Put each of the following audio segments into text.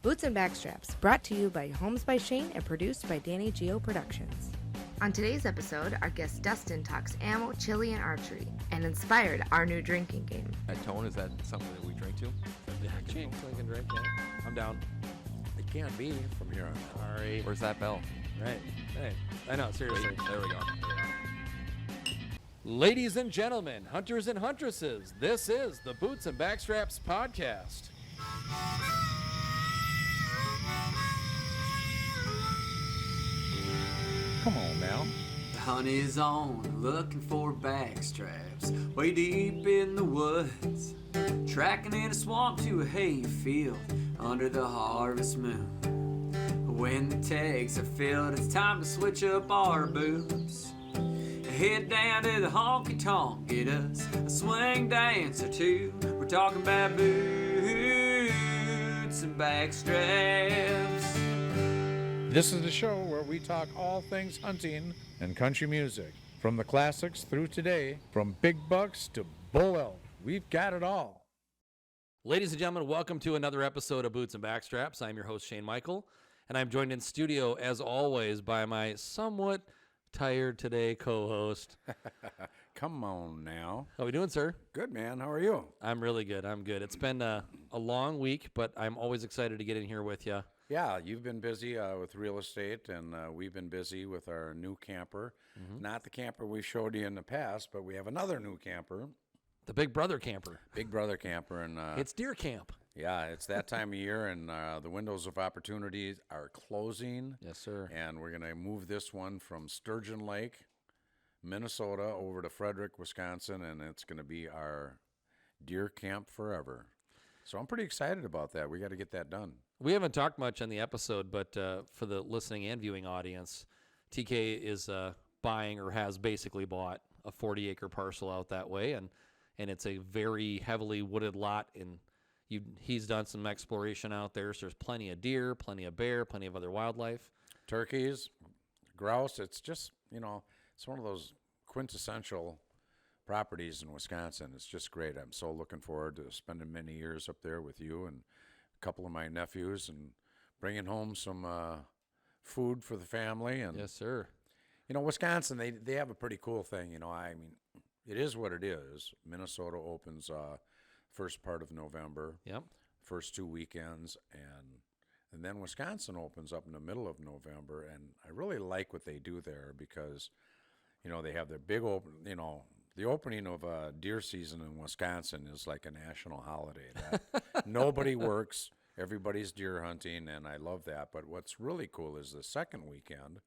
Boots and Backstraps, brought to you by Homes by Shayne and produced by Danny Geo Productions. On today's episode, our guest Dustin talks ammo, chili, and archery, and inspired our new drinking game. That tone, is that something that we drink to? Yeah, I can drink, yeah. I'm down. It can't be from here on out. All right. Where's that bell? Right. I know, seriously. Wait, there we go. Ladies and gentlemen, hunters and huntresses, this is the Boots and Backstraps podcast. Come on now. The hunt is on, looking for backstraps, way deep in the woods, tracking in a swamp to a hay field under the harvest moon. When the tags are filled, it's time to switch up our boots. Head down to the honky tonk, get us a swing dance or two. We're talking about boots and backstraps. This is the show where we talk all things hunting and country music. From the classics through today, from big bucks to bull elk, we've got it all. Ladies and gentlemen, welcome to another episode of Boots and Backstraps. I'm your host, Shayne Michael, and I'm joined in studio, as always, by my somewhat tired today co-host. Come on now. How are we doing, sir? Good, man. How are you? I'm really good. I'm good. It's been a long week, but I'm always excited to get in here with you. Yeah, you've been busy with real estate, and we've been busy with our new camper. Not the camper we showed you in the past, but we have another new camper. The Big Brother camper. Big Brother camper. And It's deer camp. yeah, it's that time of year, and the windows of opportunity are closing. Yes, sir. And we're going to move this one from Sturgeon Lake, Minnesota, over to Frederick, Wisconsin, and it's going to be our deer camp forever. So I'm pretty excited about that. We got to get that done. We haven't talked much on the episode, but for the listening and viewing audience, TK is buying or has basically bought a 40-acre parcel out that way, and it's a very heavily wooded lot, and he's done some exploration out there, so there's plenty of deer, plenty of bear, plenty of other wildlife. Turkeys, grouse, it's just, it's one of those quintessential properties in Wisconsin. It's just great. I'm so looking forward to spending many years up there with you and a couple of my nephews and bringing home some food for the family. And Yes, sir. Wisconsin, they have a pretty cool thing. It is what it is. Minnesota opens first part of November. Yep. First 2 weekends, and then Wisconsin opens up in the middle of November, and I really like what they do there because, they have their big open, the opening of deer season in Wisconsin is like a national holiday. Nobody works, everybody's deer hunting, and I love that. But what's really cool is the second weekend,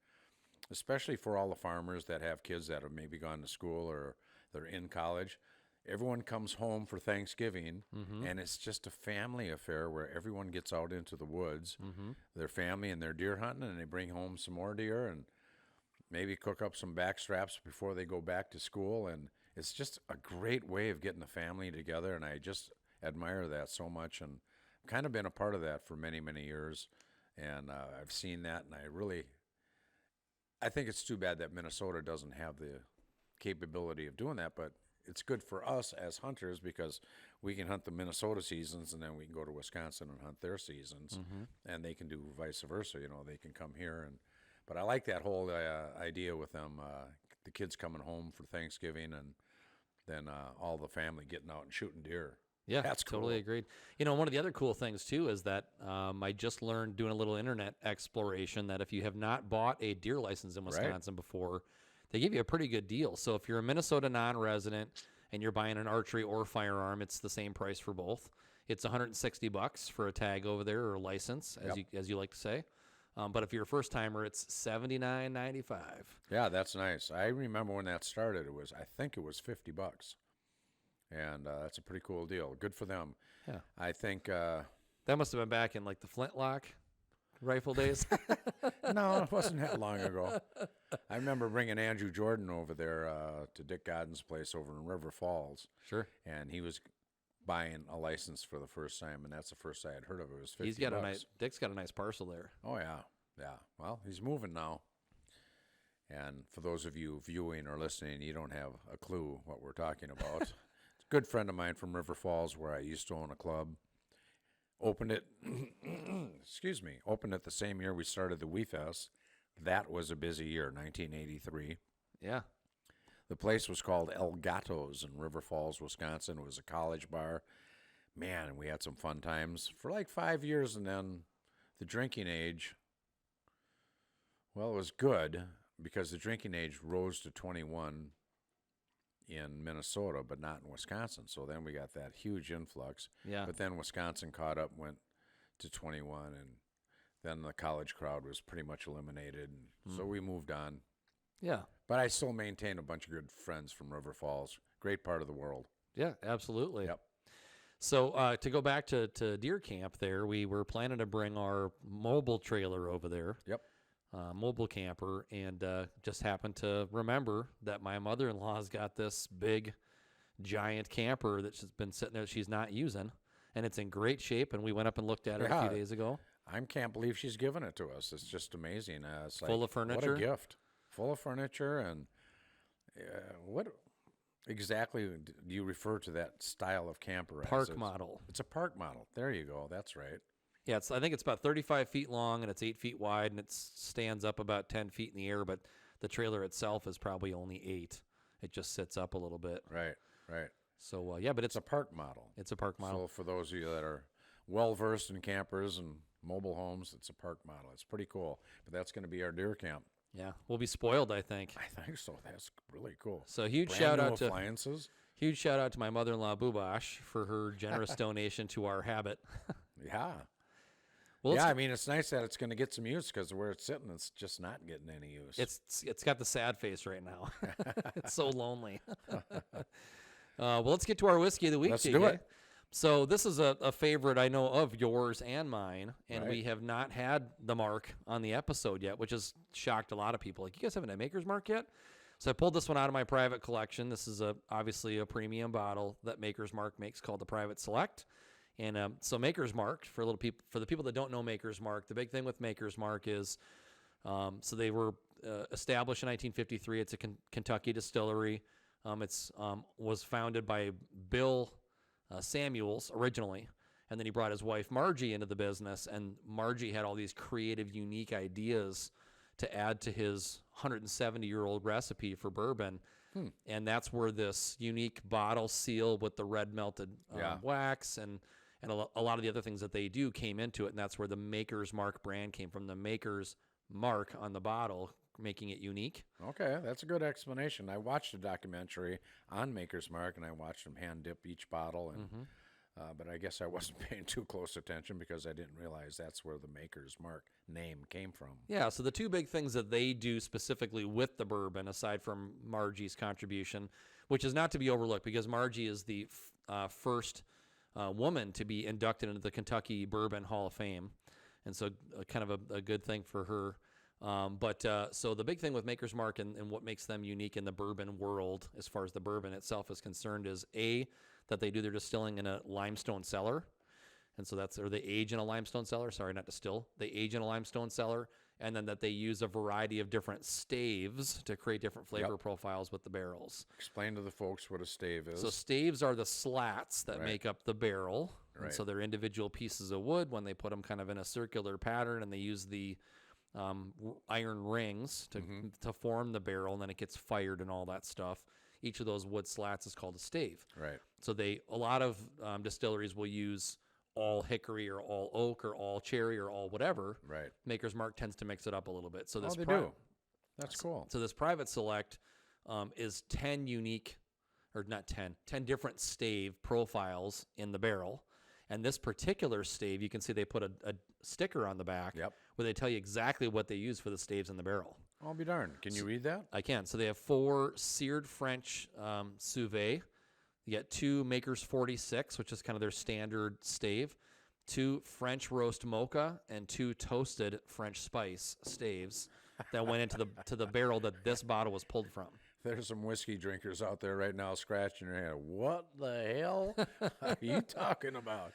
especially for all the farmers that have kids that have maybe gone to school or they're in college. Everyone comes home for Thanksgiving, and it's just a family affair where everyone gets out into the woods, their family, and they're deer hunting, and they bring home some more deer and maybe cook up some backstraps before they go back to school. And it's just a great way of getting the family together, and I just admire that so much. And I've kind of been a part of that for many, many years, and I've seen that, and I think it's too bad that Minnesota doesn't have the capability of doing that, but it's good for us as hunters because we can hunt the Minnesota seasons and then we can go to Wisconsin and hunt their seasons, and they can do vice versa. They can come here, but I like that whole idea with them, the kids coming home for Thanksgiving and then all the family getting out and shooting deer. Yeah, that's cool. Totally agreed. One of the other cool things, too, is that I just learned doing a little internet exploration that if you have not bought a deer license in Wisconsin before, they give you a pretty good deal. So if you're a Minnesota non-resident and you're buying an archery or firearm, it's the same price for both. It's $160 for a tag over there or a license, as you like to say. But if you're a first-timer, it's $79.95. Yeah, that's nice. I remember when that started, I think it was $50. And that's a pretty cool deal. Good for them. Yeah. I think that must have been back in like the flintlock rifle days. No, it wasn't that long ago. I remember bringing Andrew Jordan over there to Dick Godden's place over in River Falls. Sure. And he was buying a license for the first time, and that's the first I had heard of it. It was $50. Dick's got a nice parcel there. Oh, yeah. Yeah. Well, he's moving now. And for those of you viewing or listening, you don't have a clue what we're talking about. It's a good friend of mine from River Falls where I used to own a club. Opened it, excuse me, opened it the same year we started the Wee Fest. That was a busy year, 1983. Yeah. The place was called El Gatos in River Falls, Wisconsin. It was a college bar. Man, we had some fun times for like 5 years, and then the drinking age, well, it was good because the drinking age rose to 21 in Minnesota, but not in Wisconsin. So then we got that huge influx. Yeah. But then Wisconsin caught up, went to 21, and then the college crowd was pretty much eliminated. And so we moved on. Yeah. But I still maintain a bunch of good friends from River Falls. Great part of the world. Yeah, absolutely. Yep. So to go back to deer camp there, we were planning to bring our mobile trailer over there. Yep. Mobile camper, and just happened to remember that my mother-in-law's got this big, giant camper that's just been sitting there that she's not using, and it's in great shape, and we went up and looked at it a few days ago. I can't believe she's given it to us. It's just amazing. It's Full of furniture. What a gift. Full of furniture. And what exactly do you refer to that style of camper as? Park model. It's a park model. There you go. That's right. Yeah, I think it's about 35 feet long, and it's 8 feet wide, and it stands up about 10 feet in the air, but the trailer itself is probably only 8. It just sits up a little bit. Right. So, yeah, but It's a park model. It's a park model. So for those of you that are well-versed in campers and mobile homes, it's a park model. It's pretty cool. But that's going to be our deer camp. Yeah, we'll be spoiled, I think. I think so. That's really cool. So huge Brand shout new out to appliances. huge shout out to my mother-in-law Bubash for her generous donation to our habit. Yeah. Well, Yeah, I mean, it's nice that it's going to get some use because where it's sitting, it's just not getting any use. it's got the sad face right now. It's so lonely. Well, let's get to our whiskey of the week. Let's TJ. do it. So this is a favorite I know of yours and mine, and Right. we have not had the mark on the episode yet, which has shocked a lot of people. Like, you guys haven't had Maker's Mark yet? So I pulled this one out of my private collection. This is obviously a premium bottle that Maker's Mark makes called the Private Select. And so Maker's Mark, for the people that don't know Maker's Mark, the big thing with Maker's Mark is, so they were established in 1953. It's a Kentucky distillery. It's was founded by Bill Samuels originally, and then he brought his wife Margie into the business, and Margie had all these creative, unique ideas to add to his 170-year-old recipe for bourbon. And that's where this unique bottle seal with the red melted wax and a lot of the other things that they do came into it, and that's where the Maker's Mark brand came from, the Maker's Mark on the bottle, making it unique. Okay, that's a good explanation. I watched a documentary on Maker's Mark, and I watched them hand dip each bottle, and but I guess I wasn't paying too close attention because I didn't realize that's where the Maker's Mark name came from. Yeah, so the two big things that they do specifically with the bourbon, aside from Margie's contribution, which is not to be overlooked because Margie is the first woman to be inducted into the Kentucky Bourbon Hall of Fame, and so kind of a good thing for her. So the big thing with Maker's Mark and what makes them unique in the bourbon world, as far as the bourbon itself is concerned, is that they do their distilling in a limestone cellar. And so or they age in a limestone cellar. Sorry, not distill. They age in a limestone cellar. And then that they use a variety of different staves to create different flavor profiles with the barrels. Explain to the folks what a stave is. So staves are the slats that make up the barrel. Right. And so they're individual pieces of wood when they put them kind of in a circular pattern, and they use the iron rings to form the barrel, and then it gets fired and all that stuff. Each of those wood slats is called a stave. Right. So a lot of distilleries will use all hickory or all oak or all cherry or all whatever. Right. Maker's Mark tends to mix it up a little bit. So They do. That's cool. So this Private Select is 10 unique, or not 10 different stave profiles in the barrel. And this particular stave, you can see they put a sticker on the back where they tell you exactly what they use for the staves in the barrel. I'll be darned. Can you read that? I can. So they have 4 seared French Suvée. You get 2 Maker's 46, which is kind of their standard stave, 2 French roast mocha, and 2 toasted French spice staves that went into the barrel that this bottle was pulled from. There's some whiskey drinkers out there right now scratching their head. What the hell are you talking about?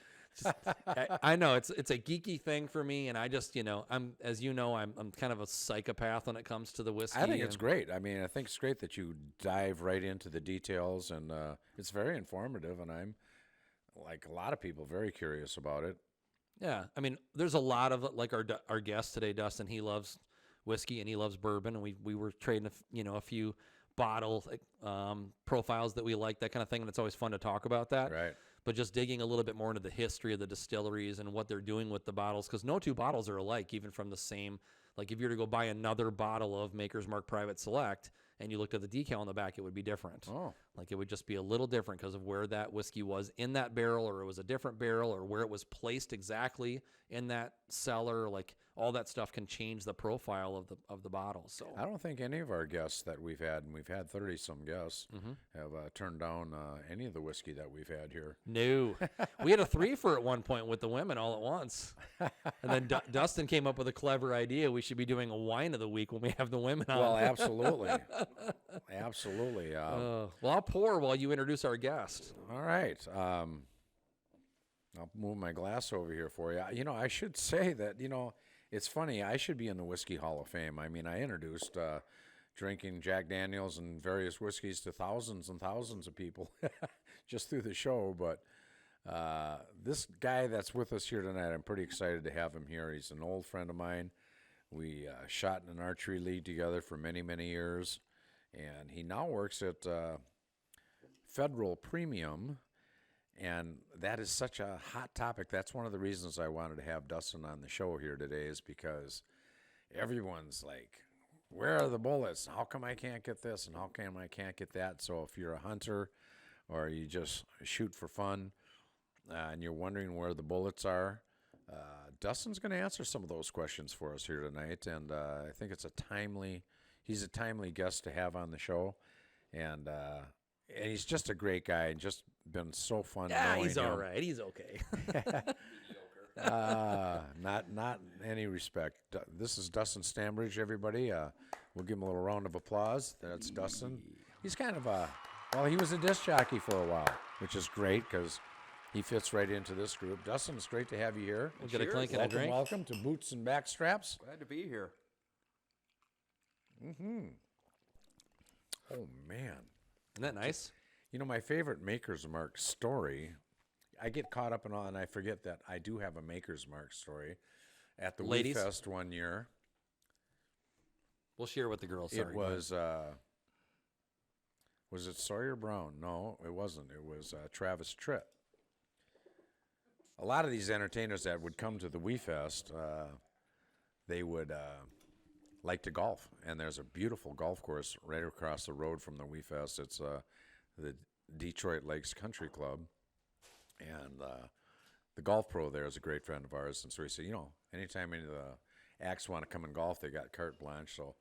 I know it's a geeky thing for me, and I just I'm kind of a psychopath when it comes to the whiskey. I think it's great. I mean, I think it's great that you dive right into the details, and it's very informative. And I'm, like a lot of people, very curious about it. Yeah, I mean, there's a lot of like our guest today, Dustin. He loves whiskey and he loves bourbon, and we were trading a few bottle profiles that we like, that kind of thing, and it's always fun to talk about that. Right. But just digging a little bit more into the history of the distilleries and what they're doing with the bottles, because no two bottles are alike, even from the same. Like if you were to go buy another bottle of Maker's Mark Private Select and you looked at the decal on the back, it would be different. Oh. Like it would just be a little different because of where that whiskey was in that barrel, or it was a different barrel, or where it was placed exactly in that cellar. Like all that stuff can change the profile of the bottle. So I don't think any of our guests that we've had, and we've had 30-some guests, have turned down any of the whiskey that we've had here. No. We had a 3-for at one point with the women all at once. And then Dustin came up with a clever idea. We should be doing a wine of the week when we have the women on. Well, absolutely. Absolutely. Well, I'll pour while you introduce our guest. All right. I'll move my glass over here for you. You know, I should say that, it's funny. I should be in the Whiskey Hall of Fame. I mean, I introduced drinking Jack Daniels and various whiskeys to thousands and thousands of people just through the show. But this guy that's with us here tonight, I'm pretty excited to have him here. He's an old friend of mine. We shot in an archery league together for many, many years. And he now works at Federal Premium. And that is such a hot topic. That's one of the reasons I wanted to have Dustin on the show here today, is because everyone's like, where are the bullets? How come I can't get this? And how come I can't get that? So if you're a hunter or you just shoot for fun and you're wondering where the bullets are, Dustin's going to answer some of those questions for us here tonight. And I think he's a timely guest to have on the show. And he's just a great guy, and just been so fun. Yeah, knowing he's him. all right. He's okay. Not in any respect. This is Dustin Standridge, everybody. We'll give him a little round of applause. That's Dustin. He's kind of he was a disc jockey for a while, which is great because he fits right into this group. Dustin, it's great to have you here. We'll get a clink and a drink. Welcome to Boots and Backstraps. Glad to be here. Oh, man. Isn't that nice? My favorite Maker's Mark story, I get caught up in all, and I forget that I do have a Maker's Mark story. At the Ladies? Wee Fest one year, We'll share with the girls. it was it Sawyer Brown? No, it wasn't. It was Travis Tritt. A lot of these entertainers that would come to the Wee Fest, they would like to golf. And there's a beautiful golf course right across the road from the Wee Fest. It's the Detroit Lakes Country Club. And the golf pro there is a great friend of ours. And so he said, anytime any of the acts want to come and golf, they got carte blanche. So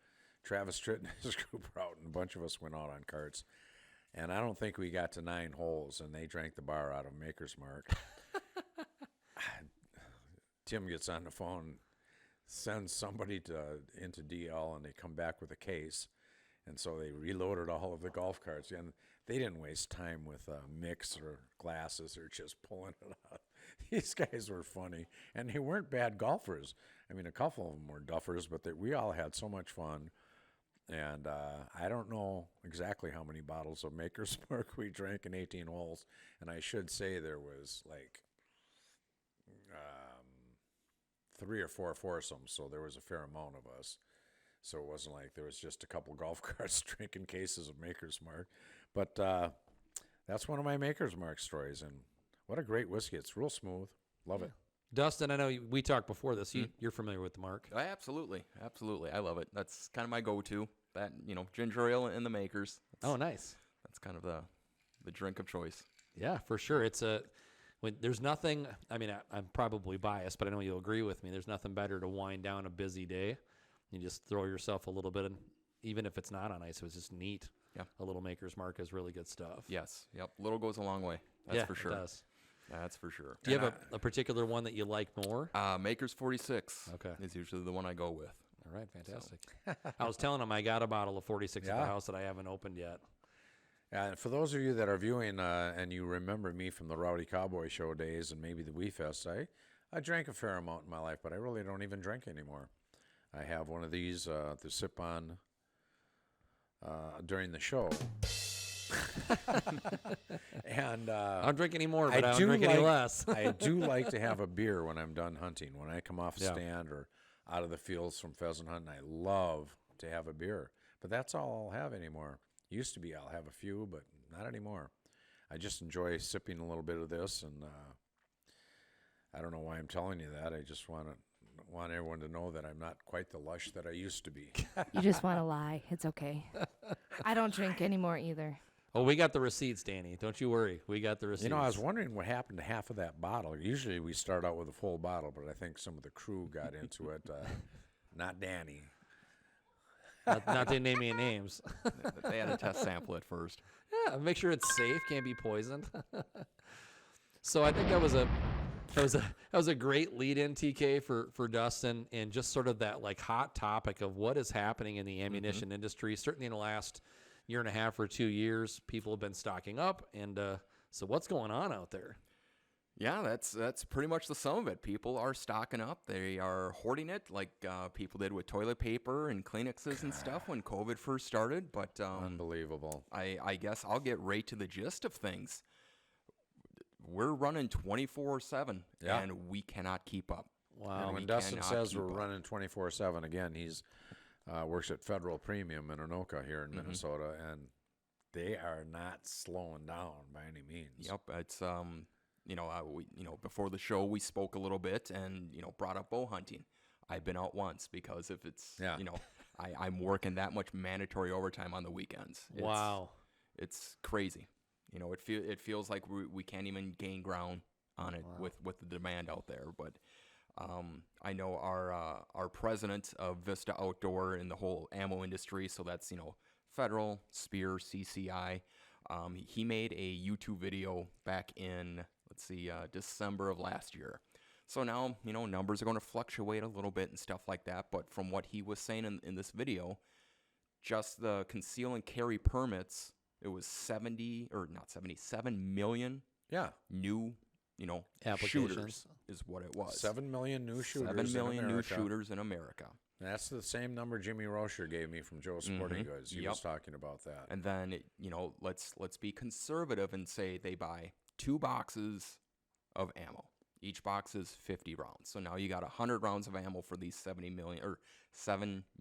Travis Tritt and his group were out, and a bunch of us went out on carts. And I don't think we got to 9 holes, and they drank the bar out of Maker's Mark. Tim gets on the phone, sends somebody into DL, and they come back with a case. And so they reloaded all of the golf carts. And they didn't waste time with mix or glasses or just pulling it out. These guys were funny. And they weren't bad golfers. I mean, a couple of them were duffers, but we all had so much fun. And I don't know exactly how many bottles of Maker's Mark we drank in 18 holes. And I should say there was like 3 or 4 foursomes, so there was a fair amount of us. So it wasn't like there was just a couple golf carts drinking cases of Maker's Mark. But that's one of my Maker's Mark stories. And what a great whiskey. It's real smooth. Love it. Dustin, I know we talked before this. You're familiar with the Mark. Absolutely. I love it. That's kind of my go-to. That, ginger ale and the Makers. Oh, nice. That's kind of the drink of choice. Yeah, for sure. There's nothing, I mean, I'm probably biased, but I know you'll agree with me. There's nothing better to wind down a busy day. You just throw yourself a little bit, and even if it's not on ice, it was just neat. Yeah. A little Maker's Mark is really good stuff. Yes. Yep. Little goes a long way. That's for sure. It does. That's for sure. Do you have a particular one that you like more? Maker's 46 Okay. is usually the one I go with. All right, fantastic. I was telling him I got a bottle of 46 at the house that I haven't opened yet. And for those of you that are viewing and you remember me from the Rowdy Cowboy Show days and maybe the Wee Fest, I drank a fair amount in my life, but I really don't even drink anymore. I have one of these to sip on during the show. And I don't drink any more, but I don't do drink any less. I do like to have a beer when I'm done hunting. When I come off a stand or out of the fields from pheasant hunting, I love to have a beer. But that's all I'll have anymore. Used to be I'll have a few, but not anymore. I just enjoy sipping a little bit of this, and I don't know why I'm telling you that. I just want everyone to know that I'm not quite the lush that I used to be. You just want to lie. It's okay. I don't drink anymore either. Oh, we got the receipts, Danny. Don't you worry. We got the receipts. You know, I was wondering what happened to half of that bottle. Usually we start out with a full bottle, but I think some of the crew got into it. Not Danny. not to name any names. They had to test sample it first. Yeah, make sure it's safe, can't be poisoned. So I think that was a great lead-in, TK, for Dustin, and just sort of that like hot topic of what is happening in the ammunition industry. Certainly in the last year and a half or 2 years, people have been stocking up, and so what's going on out there? Yeah, that's pretty much the sum of it. People are stocking up. They are hoarding it like people did with toilet paper and Kleenexes and stuff when COVID first started. But Unbelievable. I guess I'll get right to the gist of things. We're running 24/7, and we cannot keep up. Wow. And when Dustin says we're running 24/7, again, he's works at Federal Premium in Anoka here in Minnesota, and they are not slowing down by any means. Yep, it's before the show we spoke a little bit and brought up bow hunting. I've been out once because if it's I'm working that much mandatory overtime on the weekends. It's crazy. It feels like we can't even gain ground on it with the demand out there. But I know our president of Vista Outdoor in the whole ammo industry, so that's Federal, Spear, CCI. He made a YouTube video back in December of last year. So now numbers are going to fluctuate a little bit and stuff like that. But from what he was saying in this video, just the conceal and carry permits. It was 7 million new, shooters is what it was. 7 million new shooters 7 million in new shooters in America. That's the same number Jimmy Rocher gave me from Joe's Sporting Goods. He was talking about that. And then, let's be conservative and say they buy 2 boxes of ammo. Each box is 50 rounds. So now you got 100 rounds of ammo for these 7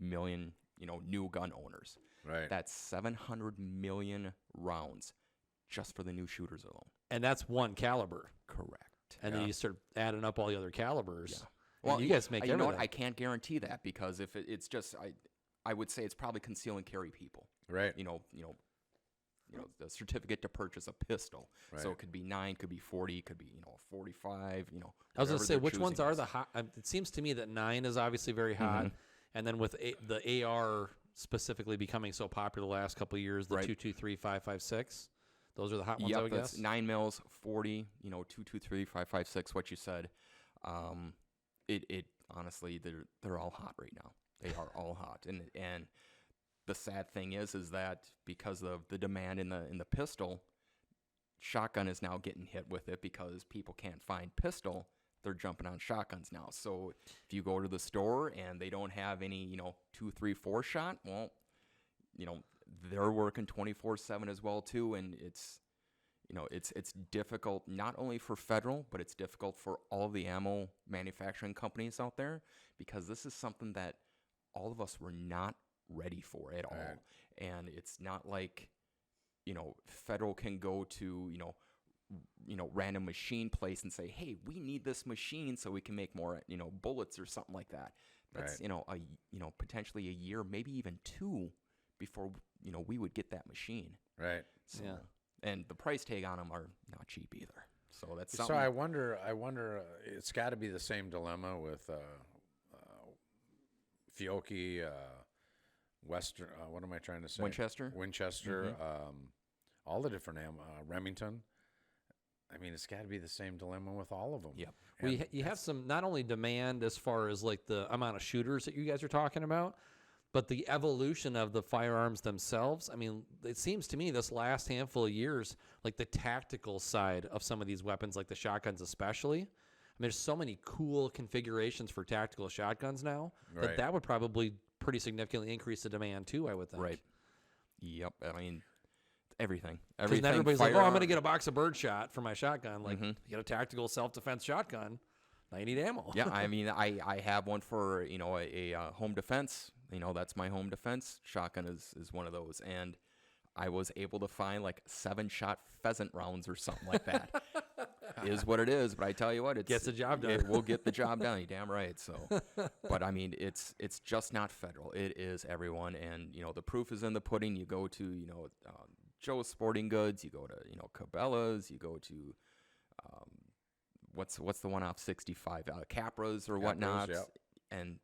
million, new gun owners. Right. That's 700 million rounds just for the new shooters alone. And that's one caliber. Correct. And then you start adding up all the other calibers. Yeah. Well, you guys make everything. You know what? I can't guarantee that because if it's just, I would say it's probably conceal and carry people. Right. The certificate to purchase a pistol. Right. So it could be 9, could be 40, could be 45. I was going to say which ones are the hot. It seems to me that 9 is obviously very hot, and then with the AR specifically becoming so popular the last couple of years, the 223, 5.56. Those are the hot ones, I would guess. 9 mils, 40, 223, 5.56. What you said. It honestly, they're all hot right now. They are all hot, and the sad thing is that because of the demand in the pistol, shotgun is now getting hit with it because people can't find pistol. They're jumping on shotguns now. So if you go to the store and they don't have any, 2, 3, 4 shot, well, they're working 24/7 as well too, and it's difficult not only for Federal, but it's difficult for all the ammo manufacturing companies out there because this is something that all of us were not ready for at all. And it's not like, Federal can go to, random machine place and say, hey, we need this machine so we can make more, bullets or something like that. That's, potentially a year, maybe even 2 before, we would get that machine. Right. So, and the price tag on them are not cheap either. So that's something. So I wonder, it's got to be the same dilemma with Fiocchi, Western, what am I trying to say? Winchester, all the different Remington. I mean, it's got to be the same dilemma with all of them. Yep. You have some not only demand as far as like the amount of shooters that you guys are talking about, but the evolution of the firearms themselves. I mean, it seems to me this last handful of years, like the tactical side of some of these weapons, like the shotguns especially. I mean, there's so many cool configurations for tactical shotguns now that would probably pretty significantly increase the demand too, I would think. Right. Yep. I mean, everything. Because Everything. everybody's like, oh, I'm going to firearm- get a box of birdshot for my shotgun. Like, you get a tactical self-defense shotgun. Now you need ammo. Yeah, I mean, I have one for, you know, a home defense. You know, that's my home defense. Shotgun is one of those. And I was able to find like 7-shot pheasant rounds or something like that. Is what it is, but I tell you what, it Gets the job done. It will get the job done. You're damn right. So, but I mean, it's just not federal. It is everyone, and you know, the proof is in the pudding. You go to, you know, Joe's Sporting Goods. You go to, you know, Cabela's. You go to what's the one off 65 Capras or whatnot, yep. and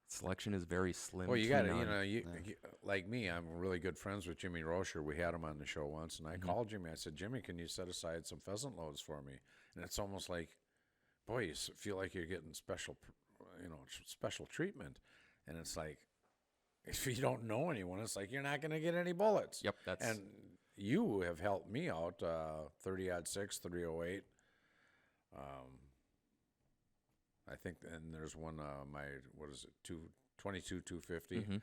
selection is very slim. Well, you to got to, none. you know, you like me, I'm really good friends with Jimmy Rocher. We had him on the show once, and I called Jimmy. I said, Jimmy, can you set aside some pheasant loads for me? And it's almost like, boy, you feel like you're getting special, you know, special treatment. And it's like, if you don't know anyone, it's like you're not going to get any bullets. Yep, that's And you have helped me out, 30-06, 308. I think, and there's one, what is it, 250.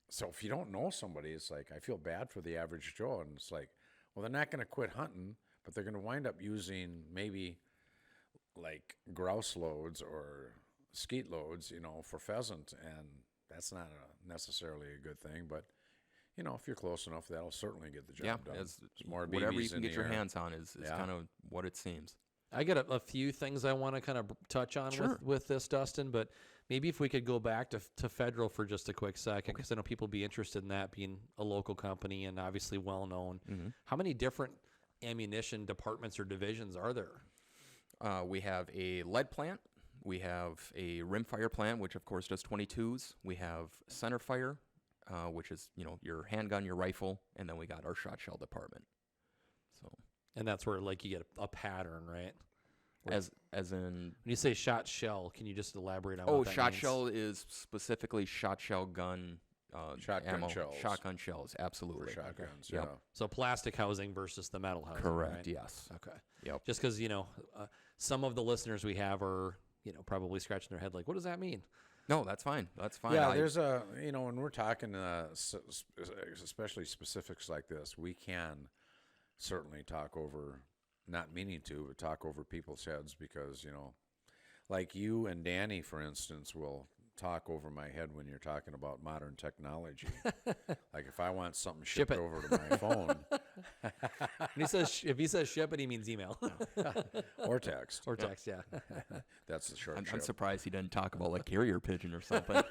So if you don't know somebody, it's like, I feel bad for the average Joe. And it's like, well, they're not going to quit hunting, but they're going to wind up using maybe like grouse loads or skeet loads, you know, for pheasant. And that's not necessarily a good thing, but you know, if you're close enough, that'll certainly get the job done. It's more whatever you BBs can in get the your air. hands on is kind of what it seems. I got a few things I want to kind of touch on Sure. with this, Dustin, but maybe if we could go back to federal for just a quick second, because I know people be interested in that, being a local company and obviously well-known. How many different ammunition departments or divisions are there? We have a lead plant. We have a rimfire plant, which of course does 22s. We have center fire, which is, you know, your handgun, your rifle, and then we got our shot shell department. So And that's where, like, you get a pattern, right? as in, When you say shot shell, can you just elaborate on oh, what that shot means? shell is specifically shot shell gun Shotgun ammo. shells. Shotgun shells, absolutely. For shotguns, Yep. yeah. So plastic housing versus the metal housing, Correct. right? Yes. Okay. Yep. Just because, you know, some of the listeners we have are, you know, probably scratching their head like, what does that mean? No, that's fine. That's fine. Yeah, there's a, you know, when we're talking, especially specifics like this, we can certainly talk over, not meaning to, but talk over people's heads because, you know, like you and Danny, for instance, will talk over my head when you're talking about modern technology. Like if I want something Ship shipped it. over to my phone When he says, if he says ship it, he means email or text, or text, yeah. that's the short I'm ship. surprised he didn't talk about like carrier pigeon or something.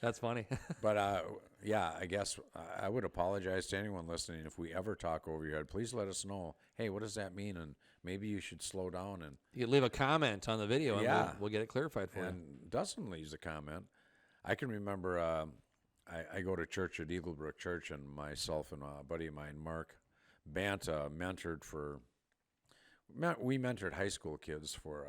That's funny. But yeah, I guess I would apologize to anyone listening if we ever talk over your head. Please let us know. Hey, what does that mean? And maybe you should slow down. And You leave a comment on the video and Yeah. we'll get it clarified for you. and Dustin leaves a comment. I can remember I go to church at Eaglebrook Church, and myself and a buddy of mine, Mark Banta, we mentored high school kids for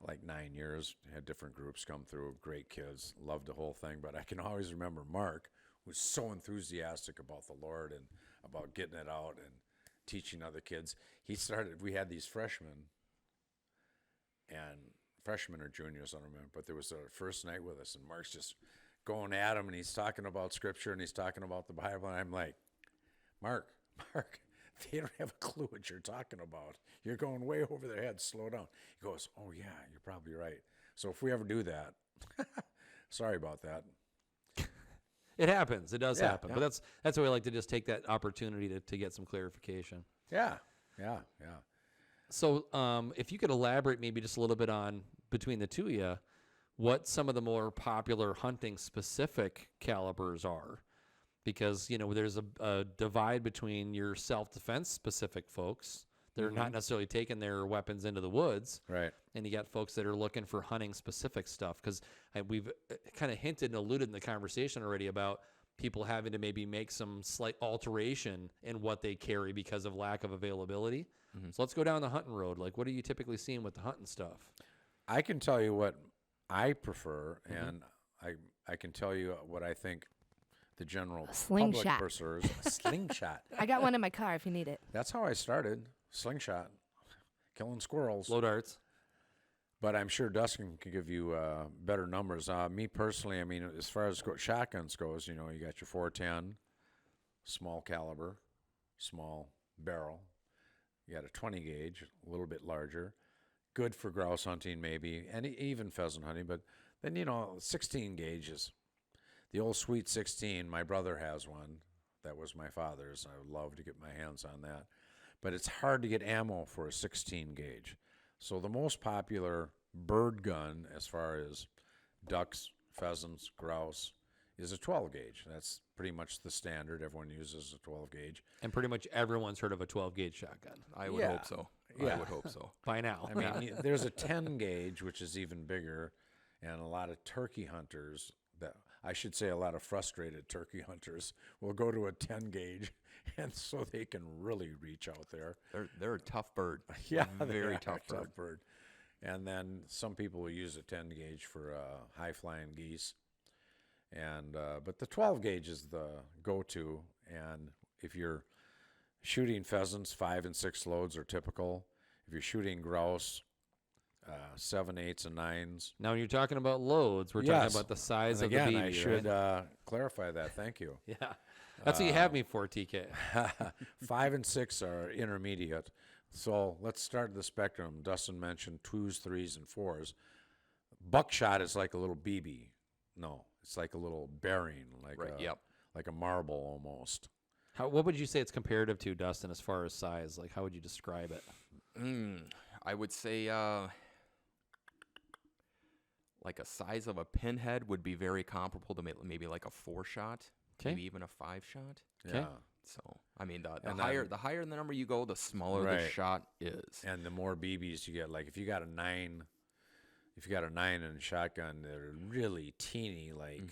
like 9 years, had different groups come through, great kids, loved the whole thing. But I can always remember Mark was so enthusiastic about the Lord and about getting it out and teaching other kids. We had these freshmen, and freshmen or juniors, I don't remember, but there was their first night with us, and Mark's just going at him, and he's talking about scripture, and he's talking about the Bible, and I'm like, Mark, they don't have a clue what you're talking about. You're going way over their heads. Slow down. He goes, oh, yeah, you're probably right. So if we ever do that, sorry about that. It happens. It does Yeah, happen. yeah. But that's why we like to just take that opportunity to get some clarification. Yeah. So if you could elaborate maybe just a little bit on, between the two of you, what some of the more popular hunting specific calibers are. Because, you know, there's a divide between your self-defense specific folks. They're not necessarily taking their weapons into the woods. Right. And you got folks that are looking for hunting specific stuff. Because we've kind of hinted and alluded in the conversation already about people having to maybe make some slight alteration in what they carry because of lack of availability. So let's go down the hunting road. Like, what are you typically seeing with the hunting stuff? I can tell you what I prefer, and I can tell you what I think the general public slingshot. prefers. A slingshot. I got one in my car if you need it. That's how I started. Slingshot. Killing squirrels. Low darts. But I'm sure Dustin can give you better numbers. Me personally, I mean, as far as shotguns goes, you got your 410, small caliber, small barrel. You got a 20 gauge, a little bit larger. Good for grouse hunting maybe, and even pheasant hunting. But then, 16 gauges. The old Sweet 16, my brother has one. That was my father's. I would love to get my hands on that. But it's hard to get ammo for a 16 gauge. So the most popular bird gun as far as ducks, pheasants, grouse is a 12 gauge. That's pretty much the standard. Everyone uses a 12 gauge. And pretty much everyone's heard of a 12 gauge shotgun I would hope so. Yeah. I would hope so. by now. I mean, there's a 10 gauge, which is even bigger, and a lot of turkey hunters, I should say a lot of frustrated turkey hunters, will go to a 10 gauge, and so they can really reach out there. They're a tough bird. Yeah, very they tough are a bird. bird. And then some people will use a 10 gauge for high-flying geese. And but the 12 gauge is the go-to. And if you're shooting pheasants, 5 and 6 loads are typical. If you're shooting grouse, 7, 8s, and 9s. Now, when you're talking about loads, we're Yes. talking about the size And of again, the BB, I should right? clarify that. Thank you. Yeah. That's what you have me for, TK. 5 and 6 are intermediate. So let's start the spectrum. Dustin mentioned 2s, 3s, and 4s. Buckshot is like a little BB. No, it's like a little bearing, like a marble almost. What would you say it's comparative to, Dustin, as far as size? Like, how would you describe it? I would say like a size of a pinhead would be very comparable to maybe like a 4-shot, maybe even a 5-shot. Okay. Yeah. So I mean, the And higher then- the higher the number you go, the smaller the Right. shot is. And the more BBs you get, like if you got a 9, if you got a 9 in a shotgun, they're really teeny. Like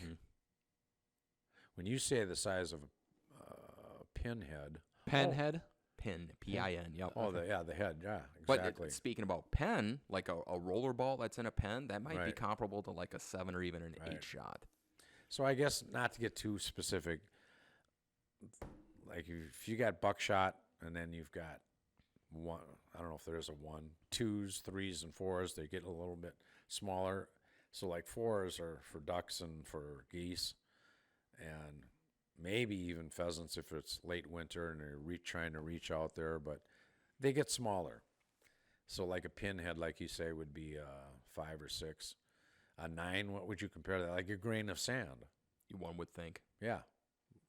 when you say the size of a pinhead. Penhead? Pin, P-I-N. Yep. Oh, the head. Yeah, But exactly. speaking about pen, like a roller ball that's in a pen, that might be Right. comparable to like a 7 or even an Right. 8-shot. So I guess not to get too specific, like if you got buckshot and then you've got one, I don't know if there's a 1, 2s, 3s, and 4s, they get a little bit smaller. So like 4s are for ducks and for geese, and maybe even pheasants if it's late winter and they're trying to reach out there, but they get smaller. So like a pinhead, like you say, would be 5 or 6. A 9, what would you compare that? Like a grain of sand. One would think. Yeah.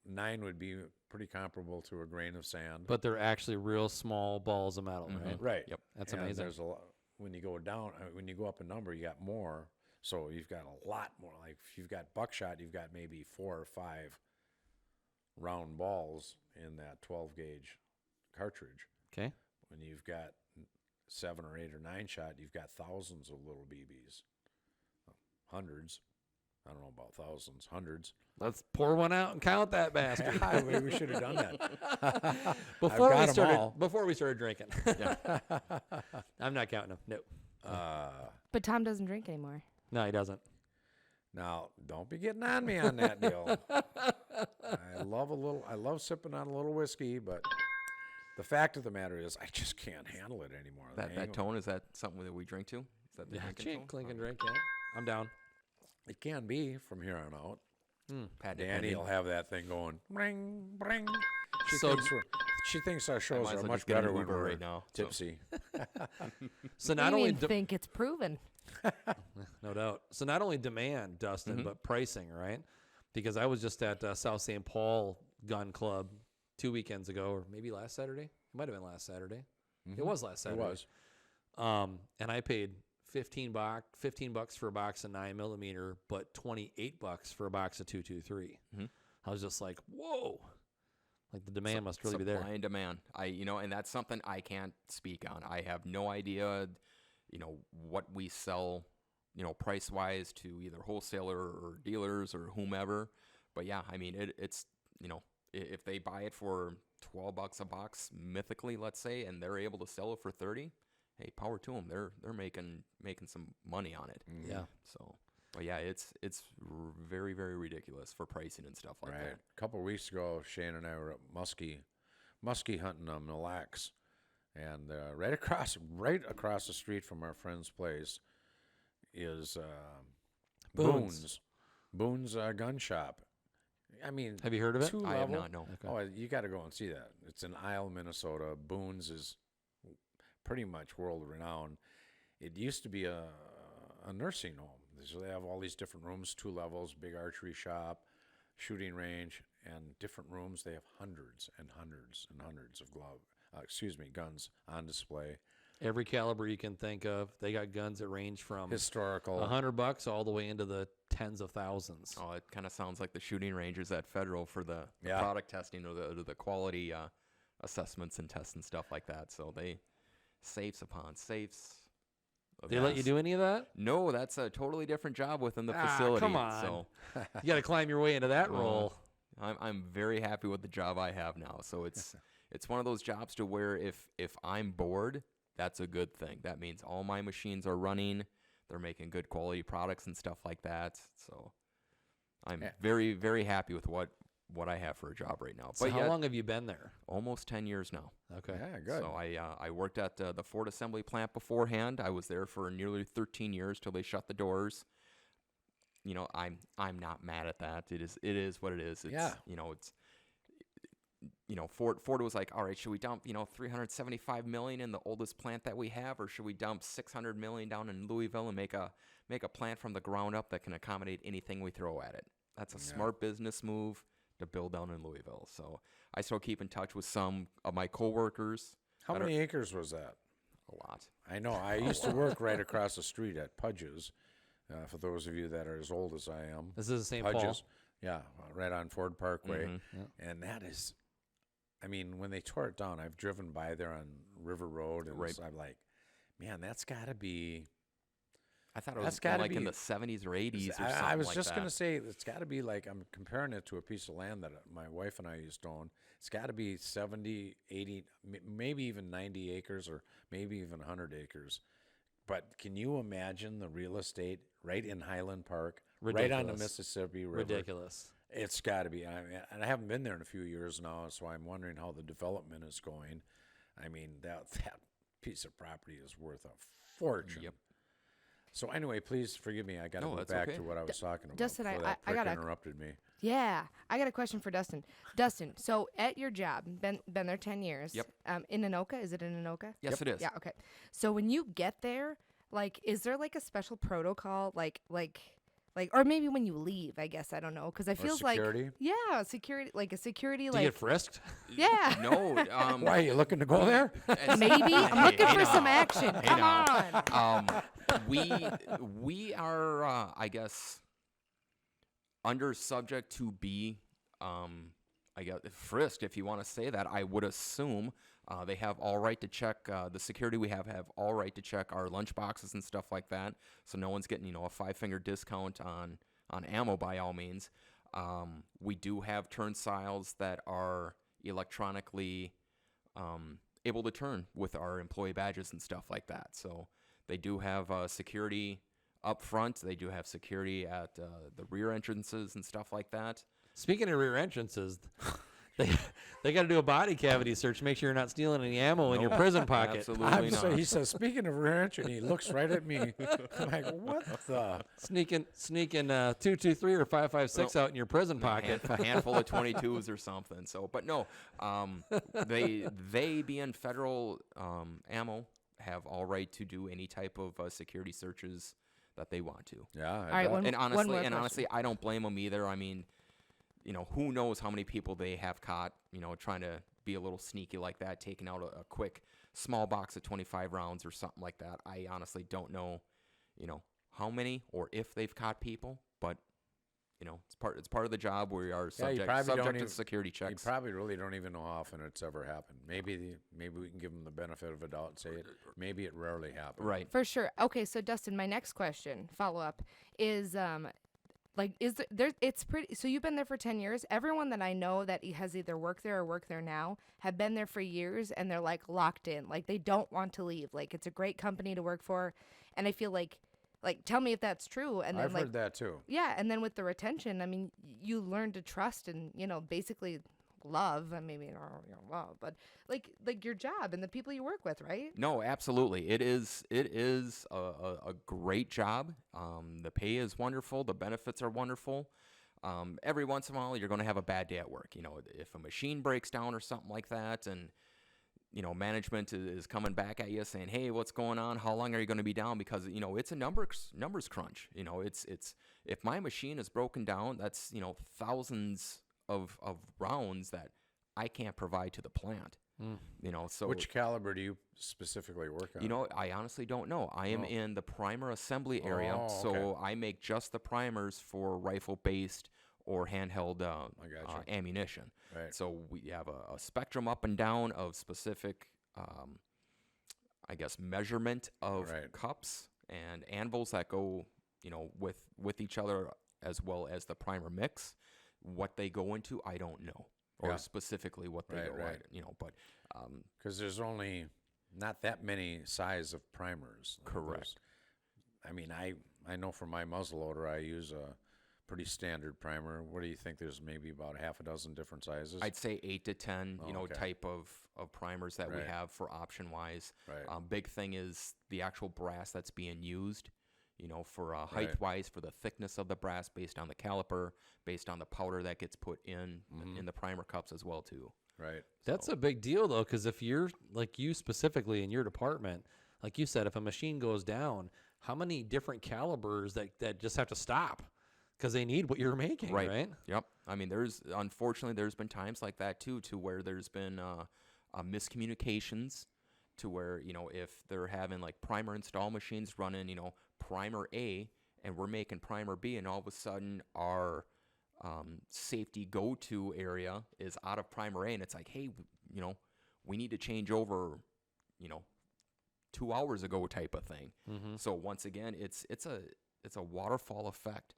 9 would be pretty comparable to a grain of sand. But they're actually real small balls of metal, right? Right. Yep. That's And amazing. There's a lot, when you go down, when you go up in number, you got more. So you've got a lot more. Like if you've got buckshot, you've got maybe 4 or 5 round balls in that 12 gauge cartridge. Okay. When you've got 7 or 8 or 9 shot, you've got thousands of little BBs. Hundreds. I don't know about thousands, hundreds. Let's pour one out and count that bastard. Maybe we should have done that. Before got we 'em started, all. before we started drinking. I'm not counting them. No. But Tom doesn't drink anymore. No, he doesn't. Now, don't be getting on me on that deal. I love sipping on a little whiskey, but the fact of the matter is I just can't handle it anymore. That tone, is that something that we drink to? Is that the Yeah, drinking tone? clink and drink. Yeah, I'm down. It can be from here on out. Patent Danny pending. will have that thing going, bring, bring. So- She thinks our I shows might as are well much just get an better when Uber we're right now, so. tipsy. So I not only think it's proven. no doubt. So not only demand, Dustin, but pricing, right? Because I was just at South St. Paul Gun Club 2 weekends ago, or maybe last Saturday. It might have been last Saturday. It was last It Saturday. was. And I paid $15 for a box of 9mm, but $28 for a box of 223. I was just like, whoa! Like the demand must really be there. Supply and demand. And that's something I can't speak on. I have no idea, what we sell, price wise to either wholesaler or dealers or whomever. But yeah, I mean, it's if they buy it for $12 a box, mythically, let's say, and they're able to sell it for 30, hey, power to them. They're making some money on it. Yeah. So, but yeah, it's very, very ridiculous for pricing and stuff like Right. that. A couple of weeks ago, Shayne and I were at muskie hunting on Mille Lacs, and right across the street from our friend's place is Boone's. Boone's Gun Shop. I mean, Have you heard of it? I have two-level. not, no. Okay. Oh, you got to go and see that. It's in Isle, Minnesota. Boone's is pretty much world-renowned. It used to be a nursing home. So they have all these different rooms, 2 levels, big archery shop, shooting range, and different rooms. They have hundreds and hundreds and hundreds of guns on display. Every caliber you can think of. They got guns that range from Historical. $100 all the way into the tens of thousands. Oh, it kind of sounds like the shooting ranges at Federal for the Yeah. product testing or the quality assessments and tests and stuff like that. So they safes upon safes. of They let you gas. do any of that? No, that's a totally different job within the Ah, facility. come on. So You got to climb your way into that role. I'm very happy with the job I have now. So it's one of those jobs to where if I'm bored, that's a good thing. That means all my machines are running. They're making good quality products and stuff like that. So I'm very, very happy with what I have for a job right now. So But how yet, long have you been there? almost 10 years now. Okay. Yeah, good. So I worked at the Ford assembly plant beforehand. I was there for nearly 13 years till they shut the doors. You know, I'm not mad at that. It is what it is. It's, Yeah. You know, it's Ford was like, all right, should we dump $375 million in the oldest plant that we have, or should we dump $600 million down in Louisville and make a plant from the ground up that can accommodate anything we throw at it? That's a smart business move to build down in Louisville. So I still keep in touch with some of my coworkers. How many acres was that? A lot. I know. I used to work right across the street at Pudge's. For those of you that are as old as I am. This is St. Paul. Pudge's. Yeah, right on Ford Parkway. Mm-hmm. And that is, I mean, when they tore it down, I've driven by there on River Road, and Right. I'm like, man, that's got to be. I thought it That's was gotta like in be- the 70s or 80s or something I was like just that. going to say, it's got to be like, I'm comparing it to a piece of land that my wife and I used to own. It's got to be 70, 80, maybe even 90 acres or maybe even 100 acres. But can you imagine the real estate right in Highland Park, right on the Ridiculous. Mississippi River? Ridiculous. It's got to be. And I haven't been there in a few years now, so I'm wondering how the development is going. I mean, that piece of property is worth a fortune. Yep. So anyway, please forgive me. I got to No, go that's back okay. to what I was talking about. Dustin, before I that prick gotta- interrupted me. Yeah, I got a question for Dustin. Dustin, so at your job, been there 10 years. Yep. In Anoka, is it in Anoka? Yes, it is. Yeah. Okay. So when you get there, like, is there like a special protocol, like, or maybe when you leave? I guess I don't know, because I feel like security? yeah, security, like a security, Do you like get frisked? yeah. No. Why are you looking to go there? Maybe I'm looking Hey, for some now. action. Hey, Come now. on. We are, I guess, under subject to be, I guess, frisked, if you want to say that. I would assume they have all right to check, the security we have all right to check our lunch boxes and stuff like that. So no one's getting, a 5-finger discount on ammo by all means. We do have turnstiles that are electronically able to turn with our employee badges and stuff like that. So they do have security up front. They do have security at the rear entrances and stuff like that. Speaking of rear entrances, they got to do a body cavity search. Make sure you're not stealing any ammo in your prison pocket. Absolutely not. He says, speaking of rear entry, and he looks right at me. I'm like, what the? Sneaking 223 or 556 out in your prison pocket. A handful of 22s or something. So, but no, they being federal ammo have all right to do any type of security searches that they want to. Yeah. All right, And one more question. honestly, I don't blame them either. I mean, who knows how many people they have caught, trying to be a little sneaky like that, taking out a quick small box of 25 rounds or something like that. I honestly don't know, how many or if they've caught people, but it's part of the job. We are subject to security You checks. probably really don't even know how often it's ever happened. Maybe we can give them the benefit of a doubt and say it. Maybe it rarely happens. Right. For sure. Okay, so Dustin, my next question, follow up, is it's pretty, so you've been there for 10 years. Everyone that I know that has either worked there or work there now have been there for years, and they're like locked in. Like they don't want to leave. Like it's a great company to work for. And I feel like tell me if that's true. And then I've heard that too. yeah. And then with the retention, I mean, you learn to trust and, basically love, and maybe you don't love, but like your job and the people you work with, right? No, absolutely. It is a great job. The pay is wonderful. The benefits are wonderful. Every once in a while, you're going to have a bad day at work. If a machine breaks down or something like that, and management is coming back at you saying, "Hey, what's going on? How long are you going to be down?" Because it's a numbers crunch. It's if my machine is broken down, that's thousands of rounds that I can't provide to the plant. So Which caliber do you specifically work on? I honestly don't know. I am in the primer assembly area, Oh, so okay. I make just the primers for rifle-based or handheld gotcha. ammunition. Right. So we have a spectrum up and down of specific, I guess, measurement of Right. cups and anvils that go, with each other, as well as the primer mix. What they go into, I don't know, or Yeah. specifically what they Right, go. right. But Because there's only not that many size of primers. Correct. I mean, I know for my muzzleloader, I use a pretty standard primer. What do you think? There's maybe about half a dozen different sizes. I'd say 8 to 10, okay. type of primers that we Right. have for option wise. Right. Big thing is the actual brass that's being used, for Right. height wise, for the thickness of the brass based on the caliper, based on the powder that gets put in the primer cups as well too. Right. That's a big deal, though, because if you're, like you specifically in your department, like you said, if a machine goes down, how many different calibers that just have to stop because they need what you're making, right? Yep. I mean, unfortunately, there's been times like that too, to where there's been miscommunications, to where, if they're having like primer install machines running, primer A, and we're making primer B, and all of a sudden our safety go-to area is out of primer A, and it's like, hey, we need to change over, 2 hours ago type of thing. So once again, it's a waterfall effect.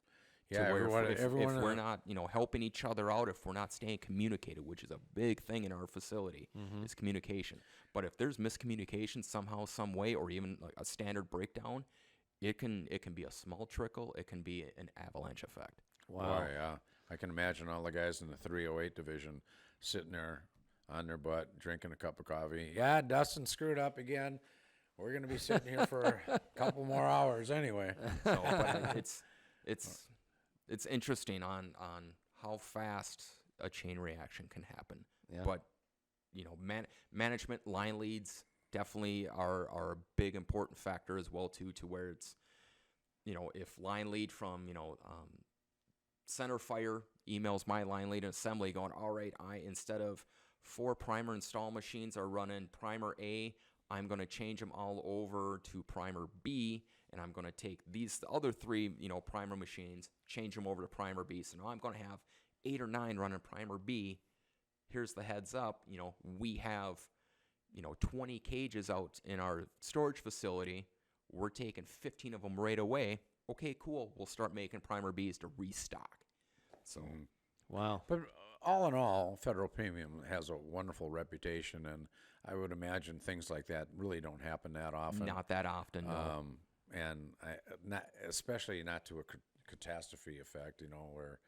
Yeah, To where if everyone we're not, helping each other out, if we're not staying communicated, which is a big thing in our facility, is communication. But if there's miscommunication somehow, some way, or even like a standard breakdown, it can be a small trickle. It can be an avalanche effect. Wow. Boy, yeah. I can imagine all the guys in the 308 division sitting there on their butt, drinking a cup of coffee. Yeah, Dustin screwed up again. We're going to be sitting here for a couple more hours anyway. So, but it's interesting on how fast a chain reaction can happen. Yeah. But management, line leads definitely are a big important factor as well too, to where it's if line lead from center fire emails my line lead in assembly going, all right, instead of 4 primer install machines are running primer A, I'm going to change them all over to primer B, and I'm going to take these other 3, primer machines, change them over to primer B. So now I'm going to have 8 or 9 running primer B. Here's the heads up. We have, 20 cages out in our storage facility. We're taking 15 of them right away. Okay, cool. We'll start making primer Bs to restock. So, Wow. But all in all, Federal Premium has a wonderful reputation, and I would imagine things like that really don't happen that often. not that often. No. And especially not to a catastrophe effect, where,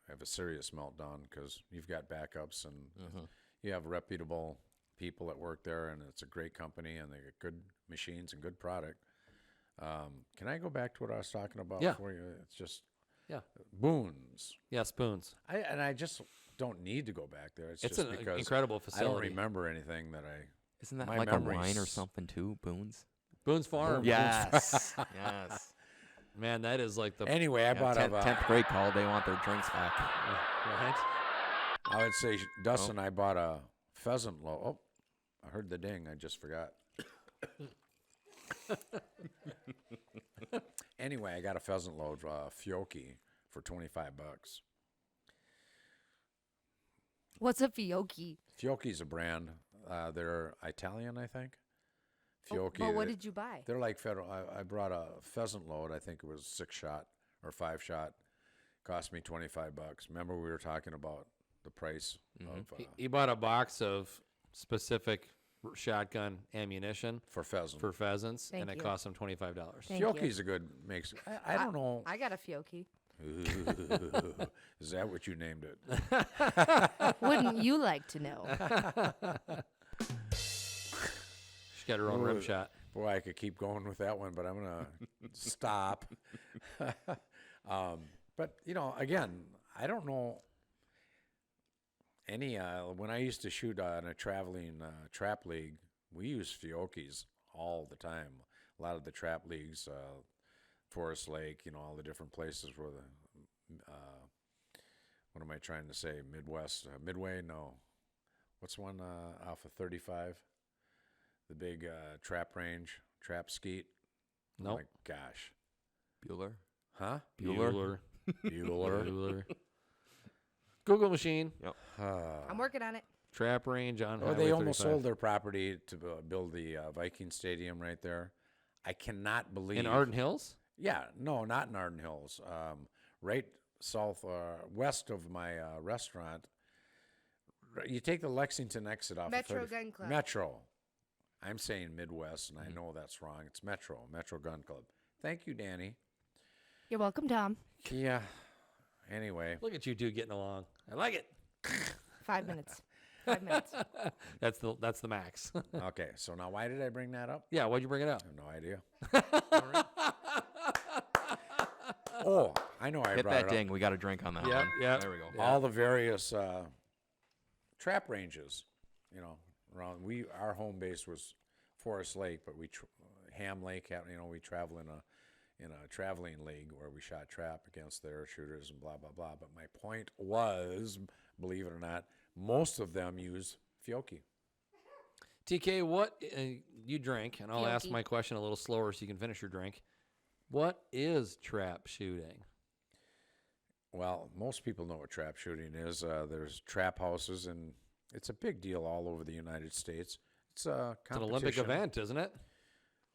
have a serious meltdown, because you've got backups and you have reputable people that work there, and it's a great company, and they get good machines and good product. Can I go back to what I was talking about Yeah. before you? It's just Yeah. Boone's. Yeah, spoons. I just don't need to go back there. It's just an because incredible I don't facility. remember anything that I. Isn't that my like a wine or memories- something too, Boone's? Boone's Farm. Yes. Yes. Man, that is like the Anyway, I bought a. 10th grade call. They want their drinks back. right. I would say, Dustin, I bought a pheasant loaf. Oh, I heard the ding. I just forgot. Anyway, I got a pheasant loaf, Fiocchi, for $25. What's a fiocchi? Fiocchi's a brand. They're Italian, I think. Fiocchi. But what did you buy? They're like Federal. I brought a pheasant load. I think it was 6-shot or 5-shot. Cost me $25. Remember we were talking about the price of He bought a box of specific shotgun ammunition for pheasant. for pheasants, Thank and it you. cost him $25. Thank you. Fiocchi's a good makes. I don't know. I got a fiocchi. Is that what you named it? Wouldn't you like to know? She's got her own rim shot. Boy, I could keep going with that one, but I'm going to stop. But, you know, again, I don't know any, when I used to shoot on a traveling trap league, we used Fiocchis all the time. A lot of the trap leagues, Forest Lake, you know, all the different places where the, what am I trying to say? Midwest, Midway? No. What's one off of 35? The big trap range, trap skeet? Nope. Oh my gosh. Bueller. Huh? Bueller. Bueller. Bueller. Google machine. Yep. I'm working on it. Trap range on Oh, Highway they almost 35. sold their property to build the Viking Stadium right there. I cannot believe. In Arden Hills? Yeah, no, not in Arden Hills. Right south, west of my restaurant. You take the Lexington exit off. Metro of 30 Gun Club. Metro. I'm saying Midwest, and I know that's wrong. It's Metro Gun Club. Thank you, Danny. You're welcome, Tom. Yeah. Anyway, Look at you two getting along. I like it. 5 minutes. 5 minutes. That's the max. okay. So now, why did I bring that up? Yeah, why'd you bring it up? I have no idea. Oh, I know. I Hit brought that it up. ding. We got a drink on that Yep, one. yep. There we go. All the various trap ranges, you know, around. Our home base was Forest Lake, but Ham Lake. You know, we travel in a traveling league where we shot trap against their shooters and blah blah blah. But my point was, believe it or not, most of them use Fiocchi. TK, what you drink, and I'll ask Fiocchi. my question a little slower so you can finish your drink. What is trap shooting? Well, most people know what trap shooting is. There's trap houses, and it's a big deal all over the United States. It's a It's an Olympic competition. event, isn't it?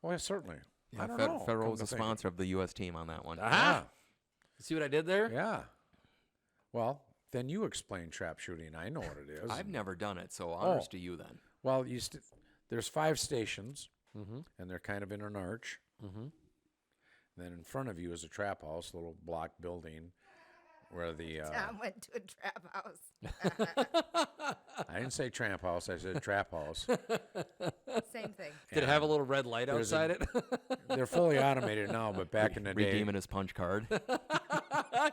Well, certainly. Yeah, I don't know. Federal come was to a think. sponsor of the U.S. team on that one. Aha! See what I did there? Yeah. Well, then you explain trap shooting. I know what it is. I've never done it, so honors to you then. Well, there's 5 stations, Mm-hmm. and they're kind of in an arch. Mm-hmm. Then in front of you is a trap house, a little block building, where the Tom went to a trap house. I didn't say tramp house, I said trap house. Same thing. Did it have a little red light there's outside it? They're fully automated now, but back in the day, Redeeming his punch card.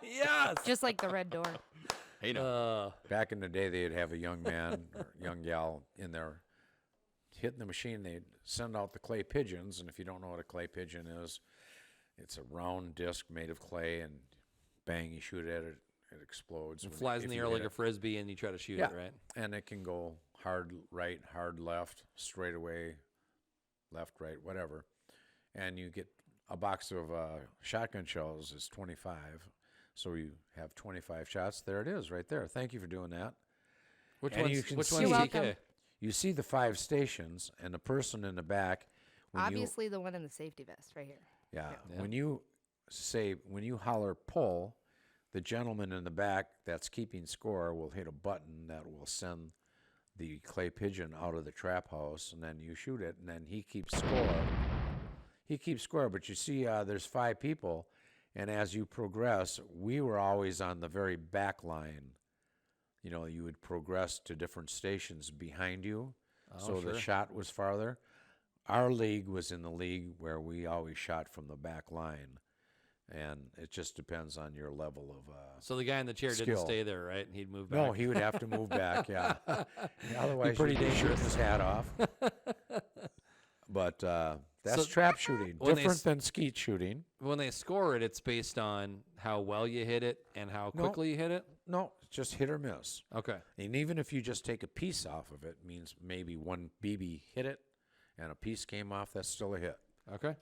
Yes. Just like the red door. Hey, no. back in the day, they'd have a young man or young gal in there hitting the machine. They'd send out the clay pigeons, and if you don't know what a clay pigeon is, it's a round disc made of clay, and bang, you shoot at it, it explodes. It flies in the air like a frisbee, and you try to shoot Yeah. it, right? And it can go hard right, hard left, straight away, left, right, whatever. And you get a box of shotgun shells is 25. So you have 25 shots. There it is right there. Thank you for doing that. Which And one's, you can which see- one's You're TK? welcome. You see the 5 stations and the person in the back. When Obviously, the one in the safety vest right here. Yeah. Yeah. When you holler pull, the gentleman in the back that's keeping score will hit a button that will send the clay pigeon out of the trap house, and then you shoot it, and then he keeps score. But you see, there's 5 people, and as you progress, we were always on the very back line. You know, you would progress to different stations behind you, so sure. the shot was farther. Our league was in the league where we always shot from the back line, and it just depends on your level of So the guy in the chair didn't Skill. stay there, right? He'd move back. no, he would have to move back, yeah. Otherwise, pretty you'd be shooting dangerous. his hat off. But that's So trap shooting, when they different than skeet shooting. When they score it, it's based on how well you hit it and how No. quickly you hit it? No, it's just hit or miss. Okay. And even if you just take a piece off of it, means maybe one BB hit it, and a piece came off. That's still a hit. Okay.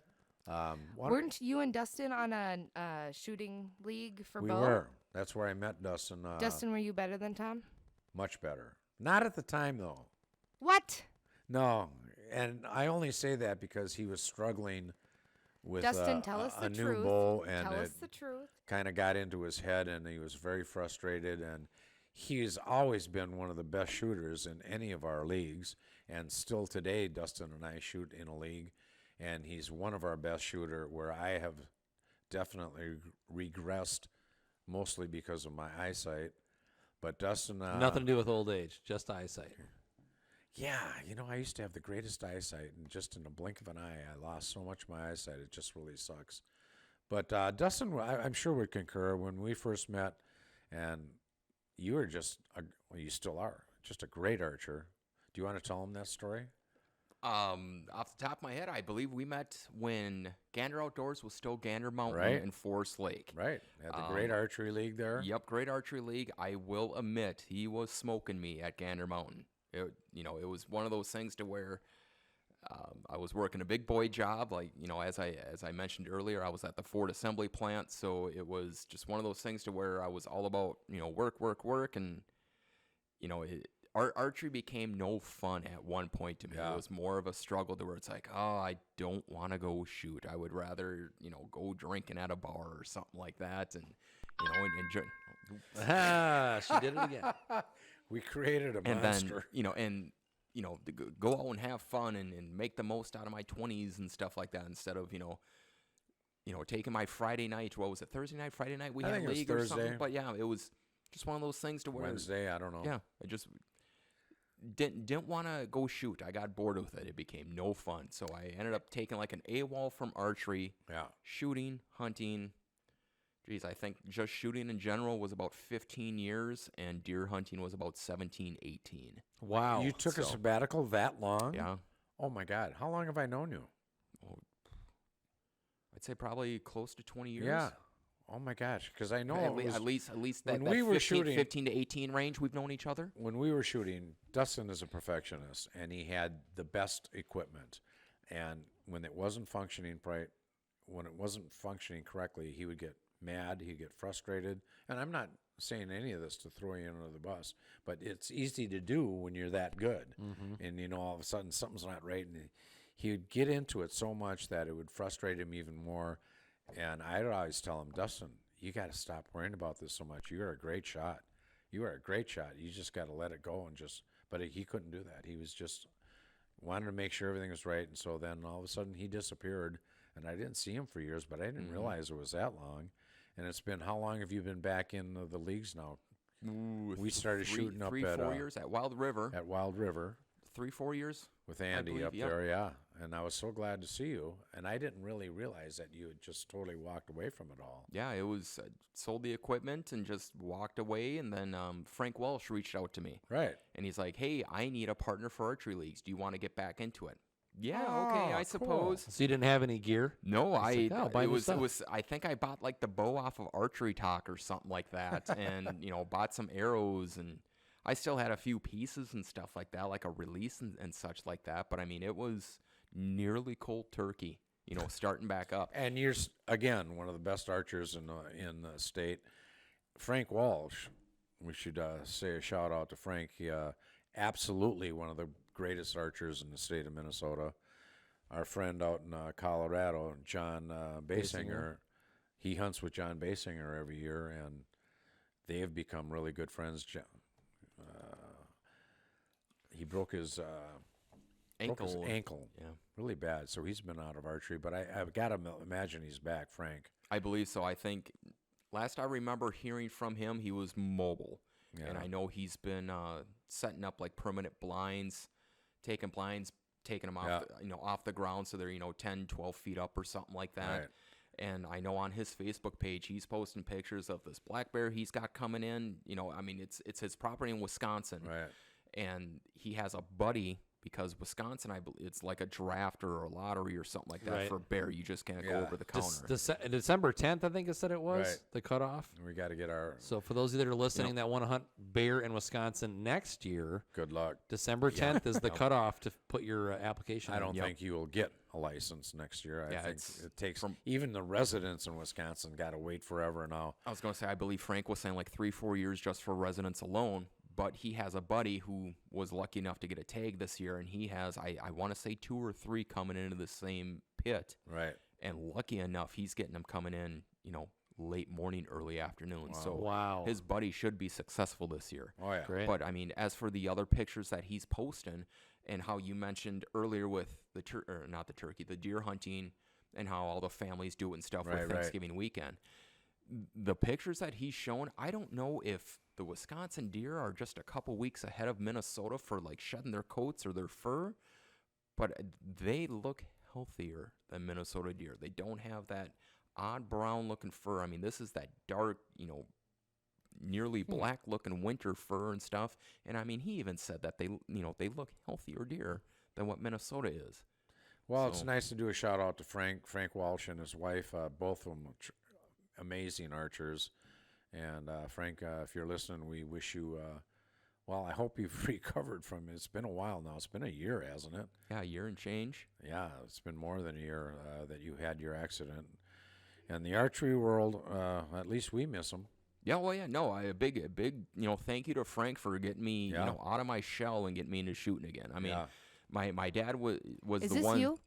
Weren't you and Dustin on a shooting league for We bow? were. That's where I met Dustin. Dustin, were you better than Tom? Much better. Not at the time, though. What? No, and I only say that because he was struggling with Dustin, tell us a the new truth. bow, and Tell it us the truth. kind of got into his head, and he was very frustrated. And he's always been one of the best shooters in any of our leagues, and still today, Dustin and I shoot in a league, and he's one of our best shooter. Where I have definitely regressed mostly because of my eyesight. But Dustin, Nothing to do with old age, just eyesight. yeah, I used to have the greatest eyesight, and just in the blink of an eye, I lost so much of my eyesight. It just really sucks. But Dustin, I'm sure would concur. When we first met, and you were well, you still are, just a great archer. Do you want to tell him that story? Off the top of my head, I believe we met when Gander Outdoors was still Gander Mountain Right. in Forest Lake. Right, at the Great Archery League there. Yep, Great Archery League. I will admit, he was smoking me at Gander Mountain. It was one of those things to where I was working a big boy job. Like, as I mentioned earlier, I was at the Ford assembly plant. So it was just one of those things to where I was all about, work. And, archery became no fun at one point to me. Yeah. It was more of a struggle to where it's like, oh, I don't want to go shoot. I would rather, go drinking at a bar or something like that. And, enjoy. She did it again. We created a And monster. then, to go out and have fun and make the most out of my 20s and stuff like that instead of, taking my Friday night. What was it? Thursday night, Friday night? We I had think it was league or something. Thursday. But yeah, it was just one of those things to where Wednesday, I don't know. Yeah, I just didn't want to go shoot. I got bored with it. It became no fun. So I ended up taking like an AWOL from archery, Yeah. shooting, hunting. Geez, I think just shooting in general was about 15 years, and deer hunting was about 17, 18. Wow. You took a So- sabbatical that long? Yeah. Oh my God! How long have I known you? I'd say probably close to 20 years. Yeah. Oh my gosh! Because I know At least that, when that we were 15, shooting- 15 to 18 range we've known each other. when we were shooting, Dustin is a perfectionist, and he had the best equipment. And when it wasn't functioning correctly, he would get mad. He'd get frustrated. And I'm not saying any of this to throw you under the bus, but it's easy to do when you're that good. And all of a sudden something's not right, and he would get into it so much that it would frustrate him even more. And I'd always tell him, Dustin, you got to stop worrying about this so much. You're a great shot. You are a great shot. You just got to let it go and just. But he couldn't do that. He was just wanted to make sure everything was right. And so then all of a sudden he disappeared, and I didn't see him for years. But I didn't realize it was that long. And it's been, how long have you been back in the leagues now? We started shooting up 4 years at Wild River. at Wild River 4 years. with Andy believe, up yep. there, yeah. And I was so glad to see you. And I didn't really realize that you had just totally walked away from it all. Yeah, it was sold the equipment and just walked away. And then Frank Welsh reached out to me, Right. and he's like, "Hey, I need a partner for archery leagues. Do you want to get back into it?" Yeah, Oh, okay, I cool. suppose. So you didn't have any gear? No, It's like, oh, buy it new was stuff. I think I bought like the bow off of Archery Talk or something like that, and bought some arrows, and I still had a few pieces and stuff like that, like a release and such like that. But I mean, it was nearly cold turkey, starting back up. And you're, again, one of the best archers in the state. Frank Walsh, we should say a shout out to Frank. He, absolutely one of the greatest archers in the state of Minnesota. Our friend out in Colorado, John Basinger, he hunts with John Basinger every year, and they have become really good friends. He broke his ankle Yeah, really bad, so he's been out of archery. But I've got to imagine he's back, Frank. I believe so. I think last I remember hearing from him, he was mobile. And Yeah. I know he's been setting up like permanent blinds, taking them off, Yeah. off the ground so they're 10, 12 feet up or something like that. Right. And I know on his Facebook page, he's posting pictures of this black bear he's got coming in. I mean, it's his property in Wisconsin, Right. and he has a buddy. Because Wisconsin, I believe it's like a draft or a lottery or something like that Right. for bear. You just can't go Yeah. over the counter. December 10th, I think it said it was, Right. the cutoff. We got to get our So for those of you that are listening that want to hunt bear in Wisconsin next year, good luck. December 10th is the cutoff to put your application I in. don't think you will get a license next year. I Yeah, think it's it takes from- even the residents in Wisconsin got to wait forever now. I was going to say, I believe Frank was saying like 3-4 years just for residents alone, but he has a buddy who was lucky enough to get a tag this year, and he has, I want to say 2 or 3 coming into the same pit, Right. and lucky enough, he's getting them coming in, late morning, early afternoon. So Wow. his buddy should be successful this year. Oh yeah. Great. But I mean, as for the other pictures that he's posting, and how you mentioned earlier with the deer hunting, and how all the families do it and stuff Right, for right. Thanksgiving weekend. the pictures that he's shown, I don't know if the Wisconsin deer are just a couple weeks ahead of Minnesota for like shedding their coats or their fur, but they look healthier than Minnesota deer. They don't have that odd brown looking fur. I mean, this is that dark, nearly black looking winter fur and stuff. And I mean, he even said that they look healthier deer than what Minnesota is. Well, it's nice to do a shout out to Frank Walsh and his wife, both of them amazing archers. And Frank, if you're listening, we wish you, I hope you've recovered from it. It's been a while now. It's been a year, hasn't it? Yeah, a year and change. Yeah, it's been more than a year that you had your accident. And the archery world, at least we miss them. Yeah, well, yeah, no, a big, thank you to Frank for getting me, out of my shell and getting me into shooting again. I mean, my dad was Is the this one. you?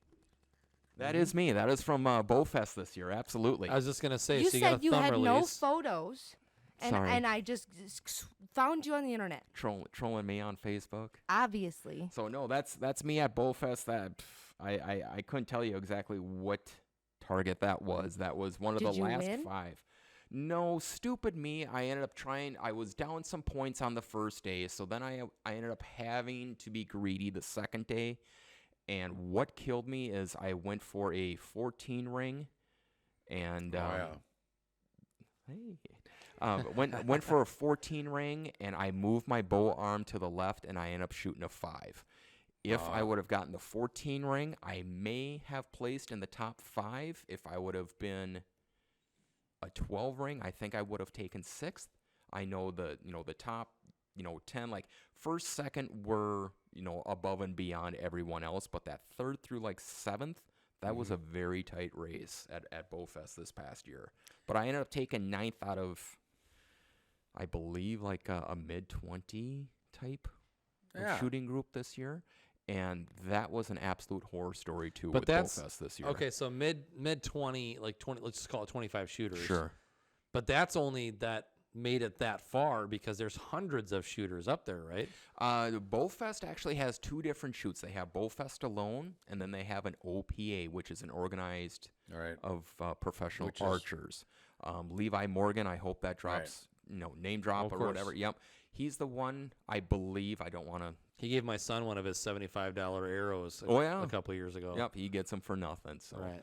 That is me. That is from Bowfest this year. Absolutely. I was just gonna say, You so you got said a you thumb had release. no photos, Sorry. and I just found you on the internet. Trolling me on Facebook. Obviously. So no, that's me at Bowfest. That I couldn't tell you exactly what target that was. That was one of Did the you last win? 5. No, stupid me. I ended up trying. I was down some points on the first day, so then I ended up having to be greedy the second day. And what killed me is I went for a 14 ring, and went for a 14 ring, and I moved my bow arm to the left, and I ended up shooting a 5. If I would have gotten the 14 ring, I may have placed in the top 5. If I would have been a 12 ring, I think I would have taken 6th. I know the top 10, like first, second were above and beyond everyone else, but that third through like 7th, that was a very tight race at Bowfest this past year. But I ended up taking 9th out of, I believe, like a mid-20 type of shooting group this year. And that was an absolute horror story too with Bowfest this year. Okay, so mid 20, like 20, let's just call it 25 shooters. Sure. But that's only that made it that far because there's hundreds of shooters up there, right? Bowfest actually has 2 different shoots. They have Bowfest alone, and then they have an OPA, which is an organized of professional archers. Levi Morgan, I hope that drops, name drop or whatever. Yep. He's the one, I believe. I don't want to. He gave my son one of his $75 arrows a couple of years ago. Yep, he gets them for nothing. So. Right.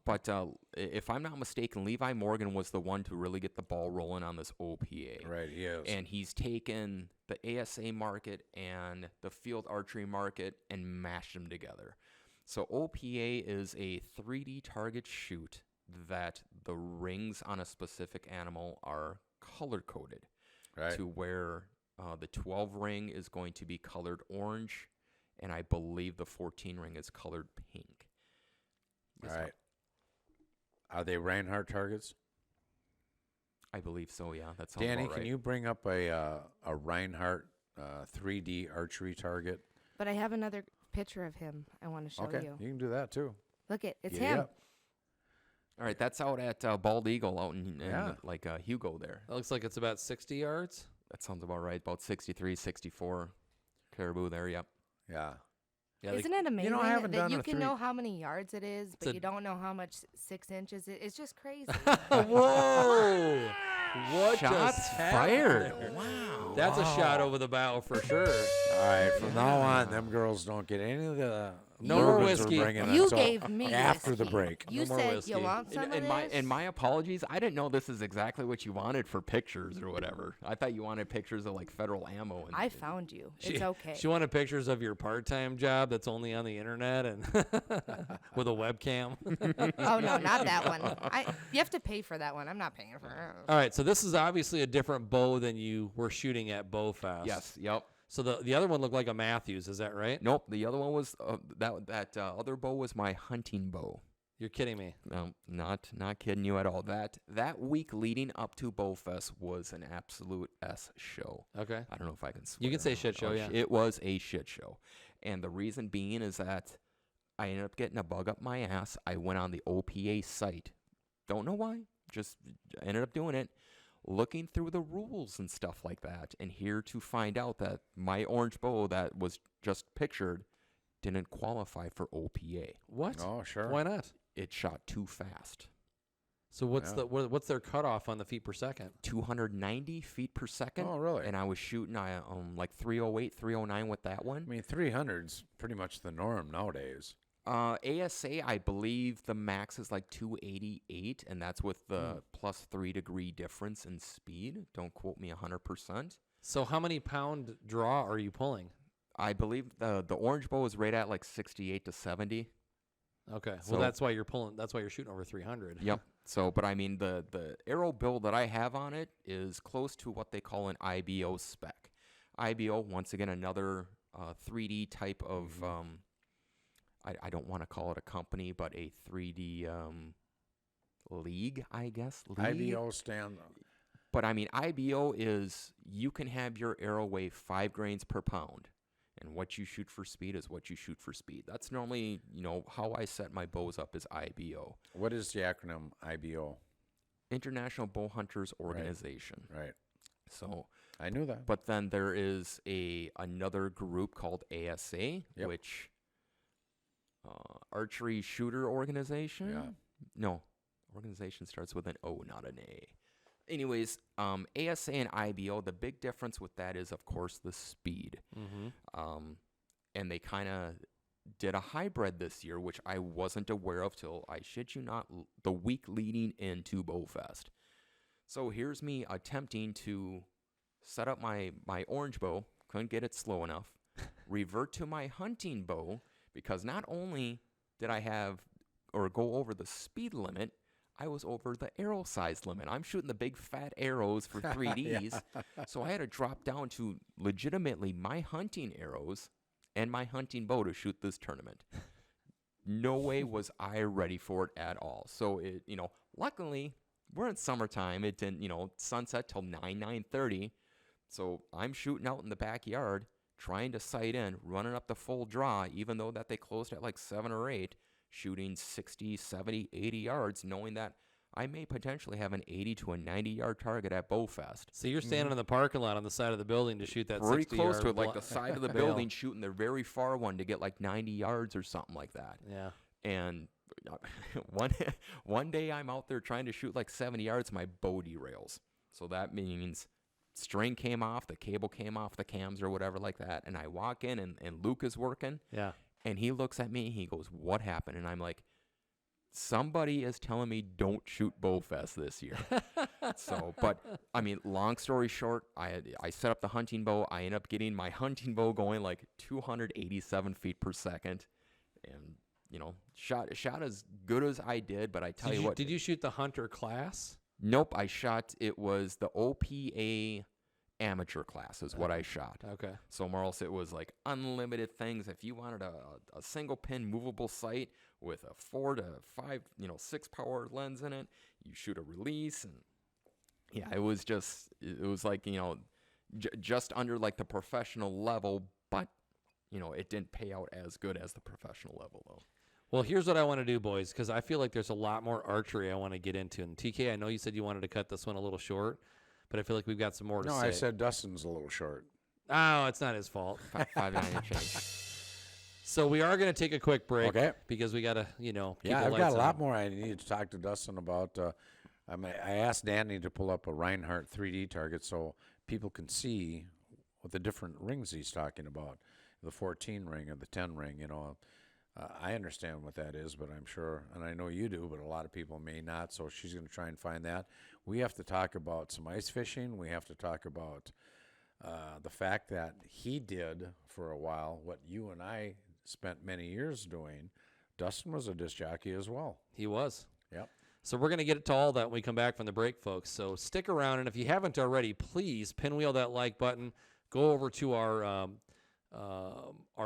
But if I'm not mistaken, Levi Morgan was the one to really get the ball rolling on this OPA. Right, he is. And he's taken the ASA market and the field archery market and mashed them together. So OPA is a 3D target shoot that the rings on a specific animal are color-coded to where the 12 ring is going to be colored orange, and I believe the 14 ring is colored pink. All right. Are they Reinhardt targets? I believe so, yeah. That sounds Danny, about right. can you bring up a Reinhardt 3D archery target? But I have another picture of him I want to show Okay, you. you can do that too. Look it, it's Giddy him. up. All right, that's out at Bald Eagle out in Hugo there. That looks like it's about 60 yards. That sounds about right. About 63, 64 caribou there, yep. Yeah. Yeah, Isn't it amazing I haven't that done you a can know how many yards it is, but a- you don't know how much 6 inches it is? It's just crazy. Whoa! What Shots just fired. happened there? Wow. That's a shot over the bow for sure. All right, from now on, them girls don't get any of the No more bourbons we're whiskey. bringing You until gave me after the whiskey. break. You more said whiskey. you want some of this? And my apologies. I didn't know this is exactly what you wanted for pictures or whatever. I thought you wanted pictures of like federal ammo. And I found you. It's okay. She wanted pictures of your part-time job that's only on the internet and with a webcam. Oh no, not that one. You have to pay for that one. I'm not paying for it. All right, so this is obviously a different bow than you were shooting at Bowfest. Yes, yep. So the other one looked like a Matthews, is that right? Nope. The other one was that other bow was my hunting bow. You're kidding me. No, not kidding you at all. That week leading up to Bowfest was an absolute S show. Okay. I don't know if I can swear. You can say or not. shit show, yeah. It was a shit show. And the reason being is that I ended up getting a bug up my ass. I went on the OPA site. Don't know why. Just ended up doing it. Looking through the rules and stuff like that. And here to find out that my orange bow that was just pictured didn't qualify for OPA. What? Oh, sure. Why not? It shot too fast. So what's their cutoff on the feet per second? 290 feet per second. Oh, really? And I was shooting like 308, 309 with that one. I mean, 300's pretty much the norm nowadays. ASA, I believe the max is like 288, and that's with the plus 3 degree difference in speed. Don't quote me 100%. So how many pound draw are you pulling? I believe the orange bow is right at like 68 to 70. Okay. So, well, that's why you're pulling. That's why you're shooting over 300. Yep. So, but I mean, the arrow build that I have on it is close to what they call an IBO spec. IBO, once again, another 3D type of, I don't want to call it a company, but a 3D league, I guess. League? IBO stand. But I mean, IBO is you can have your arrow weigh 5 grains per pound. And what you shoot for speed is what you shoot for speed. That's normally, how I set my bows up is IBO. What is the acronym IBO? International Bow Hunters Organization. Right. So I knew that. But then there is another group called ASA, which Archery Shooter Organization. Yeah. No, organization starts with an O, not an A. Anyways, ASA and IBO, the big difference with that is, of course, the speed. And they kind of did a hybrid this year, which I wasn't aware of till, I shit you not, the week leading into Bowfest. So here's me attempting to set up my orange bow, couldn't get it slow enough, revert to my hunting bow, because not only did I go over the speed limit, I was over the arrow size limit. I'm shooting the big fat arrows for 3Ds. So I had to drop down to legitimately my hunting arrows and my hunting bow to shoot this tournament. No way was I ready for it at all. So luckily we're in summertime. It didn't, sunset till 9:30. So I'm shooting out in the backyard, trying to sight in, running up the full draw, even though that they closed at like 7 or 8. Shooting 60, 70, 80 yards, knowing that I may potentially have an 80 to a 90-yard target at Bowfest. So you're standing in the parking lot on the side of the building to shoot that pretty 60 close yard to it, like the side of the bail. building, shooting the very far one to get like 90 yards or something like that. Yeah. And one day I'm out there trying to shoot like 70 yards, my bow derails. So that means string came off, the cable came off the cams or whatever like that, and I walk in and Luke is working. Yeah. And he looks at me, he goes, "What happened?" And I'm like, somebody is telling me don't shoot Bowfest this year. So, but I mean, long story short, I set up the hunting bow. I end up getting my hunting bow going like 287 feet per second, and shot as good as I did. But I tell you what, did you shoot the hunter class? Nope, I shot. It was the OPA amateur class is what I shot. Okay. So more else it was like unlimited things. If you wanted a single pin movable sight with a 4 to 5, 6 power lens in it, you shoot a release, and yeah, it was like, just under like the professional level, but it didn't pay out as good as the professional level though. Well, here's what I want to do, boys, because I feel like there's a lot more archery I want to get into. And TK, I know you said you wanted to cut this one a little short, but I feel like we've got some more to say. No, I said Dustin's a little short. Oh, it's not his fault. 5'9" and change. So we are going to take a quick break. Okay. Because we got to, keep Yeah, the I've got lights a lot on. more I need to talk to Dustin about. I asked Danny to pull up a Reinhardt 3D target so people can see what the different rings he's talking about. The 14 ring or the 10 ring, I understand what that is, but I'm sure, and I know you do, but a lot of people may not, so she's going to try and find that. We have to talk about some ice fishing. We have to talk about the fact that he did for a while what you and I spent many years doing. Dustin was a disc jockey as well. He was. Yep. So we're going to get to all that when we come back from the break, folks. So stick around, and if you haven't already, please pinwheel that like button. Go over to our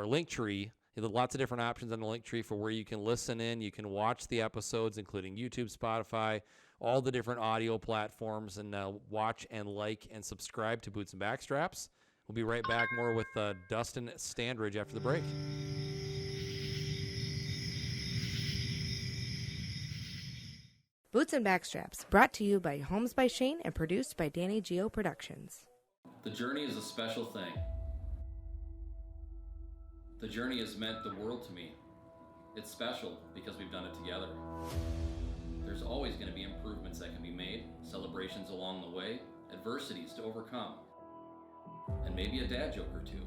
link tree. There's lots of different options on the link tree for where you can listen in. You can watch the episodes, including YouTube, Spotify, all the different audio platforms, and watch and like and subscribe to Boots and Backstraps. We'll be right back more with Dustin Standridge after the break. Boots and Backstraps, brought to you by Homes by Shayne and produced by Danny Geo Productions. The journey is a special thing. The journey has meant the world to me. It's special because we've done it together. There's always going to be improvement along the way, adversities to overcome, and maybe a dad joke or two.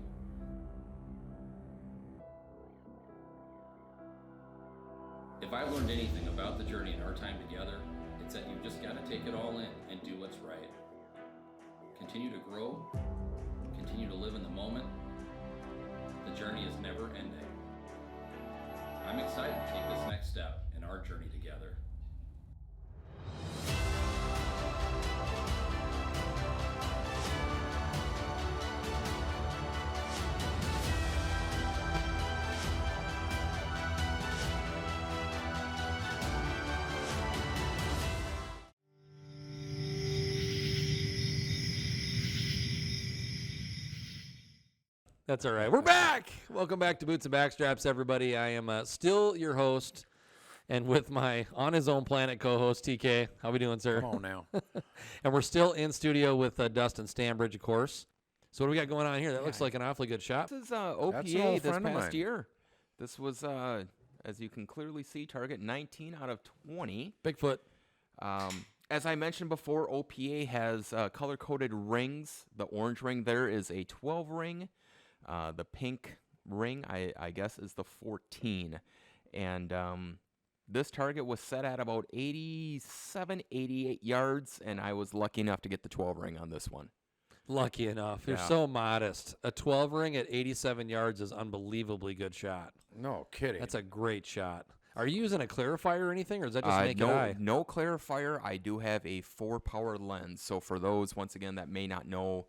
If I learned anything about the journey and our time together, it's that you've just got to take it all in and do what's right. Continue to grow, continue to live in the moment. The journey is never ending. I'm excited to take this next step in our journey together. That's all right. We're back. Welcome back to Boots and Backstraps, everybody. I am still your host, and with my on his own planet co-host TK. How we doing, sir? Come on now. And we're still in studio with Dustin Standridge, of course. So what do we got going on here? That looks like an awfully good shot. This is That's an OPA old this friend of past mine. year. This was, as you can clearly see, target 19 out of 20. Bigfoot. As I mentioned before, OPA has color-coded rings. The orange ring there is a 12 ring. The pink ring, I guess, is the 14. And this target was set at about 87, 88 yards, and I was lucky enough to get the 12 ring on this one. Lucky enough. You're Yeah. so modest. A 12 ring at 87 yards is unbelievably good shot. No kidding. That's a great shot. Are you using a clarifier or anything, or is that just naked eye? No clarifier. I do have a 4-power lens. So for those, once again, that may not know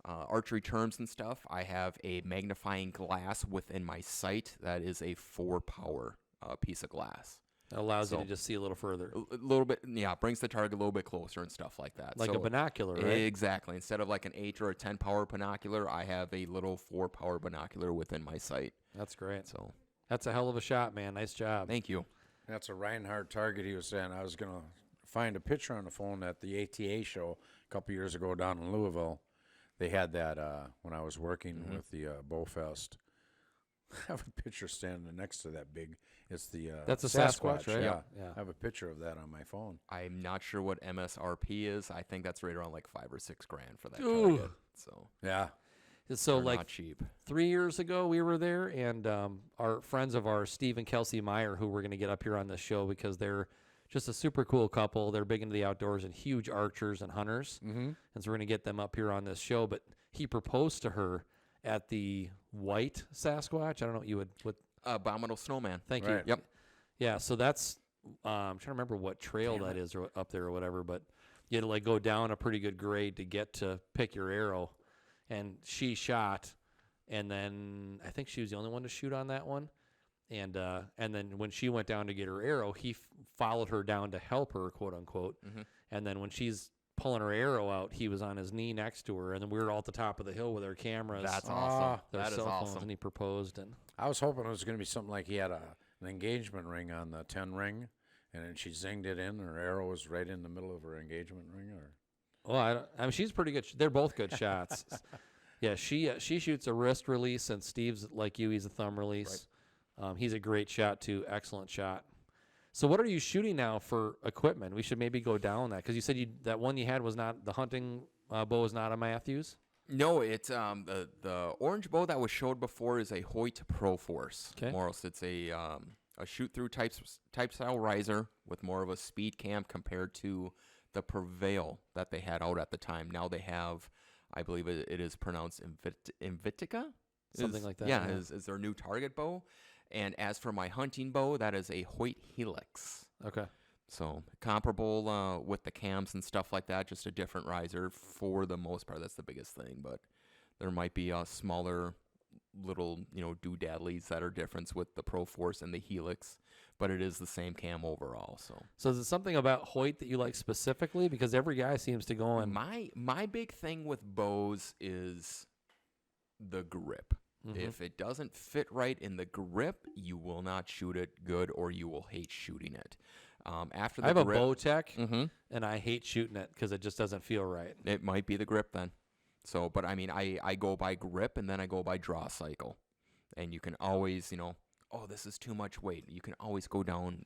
archery terms and stuff, I have a magnifying glass within my sight that is a 4-power piece of glass. It allows you So- to just see a little further. A little bit, yeah, brings the target a little bit closer and stuff like that. Like a So- binocular, right? Exactly. Instead of like an 8 or a 10-power binocular, I have a little 4-power binocular within my sight. That's great. So That's a hell of a shot, man. Nice job. thank you. That's a Reinhardt target he was saying. I was going to find a picture on the phone at the ATA show a couple years ago down in Louisville. They had that when I was working with the Bowfest. I have a picture standing next to that big. It's the That's a Sasquatch, right? Yeah. Yeah. I have a picture of that on my phone. I'm not sure what MSRP is. I think that's right around like $5 or $6 grand for that Ooh. target. So Yeah. So, they're like not cheap. 3 years ago, we were there, and our friends of ours, Steve and Kelsey Meyer, who we're going to get up here on this show because they're just a super cool couple. They're big into the outdoors and huge archers and hunters. Mm-hmm. And so we're going to get them up here on this show. But he proposed to her at the white Sasquatch. I don't know what you would. Abominable Snowman. Thank you. Right. Yep. Yeah, so that's I'm trying to remember what trail that is or up there or whatever, but you had to like go down a pretty good grade to get to pick your arrow. And she shot, and then I think she was the only one to shoot on that one. And then when she went down to get her arrow, he followed her down to help her, quote unquote. Mhm. And then when she's pulling her arrow out, he was on his knee next to her, and then we were all at the top of the hill with our cameras, That's awesome. their That is cell phones, awesome. and he proposed. And I was hoping it was going to be something like he had an engagement ring on the 10 ring, and then she zinged it in. Her arrow was right in the middle of her engagement ring. Or I mean, she's pretty good. They're both good shots. Yeah, she shoots a wrist release, and Steve's like you. He's a thumb release. He's a great shot too. Excellent shot. So what are you shooting now for equipment? We should maybe go down that because you said that one you had was not the hunting bow is not a Matthews. No, it's the orange bow that was showed before is a Hoyt Pro Force. Okay. More or less, it's a shoot through type style riser with more of a speed cam compared to the Prevail that they had out at the time. Now they have, I believe it is pronounced Invitica, Something like that, Yeah, yeah. is their new target bow. And as for my hunting bow, that is a Hoyt Helix. Okay. So comparable with the cams and stuff like that, just a different riser for the most part. That's the biggest thing. But there might be smaller little, doodaddlies that are different with the Pro Force and the Helix, but it is the same cam overall. So is it something about Hoyt that you like specifically? Because every guy seems to go and My big thing with bows is the grip. If it doesn't fit right in the grip, you will not shoot it good, or you will hate shooting it. After the I have grip, a bow tech, Mhm. and I hate shooting it because it just doesn't feel right. It might be the grip then. So, but I mean, I go by grip and then I go by draw cycle. And you can always, oh, this is too much weight. You can always go down,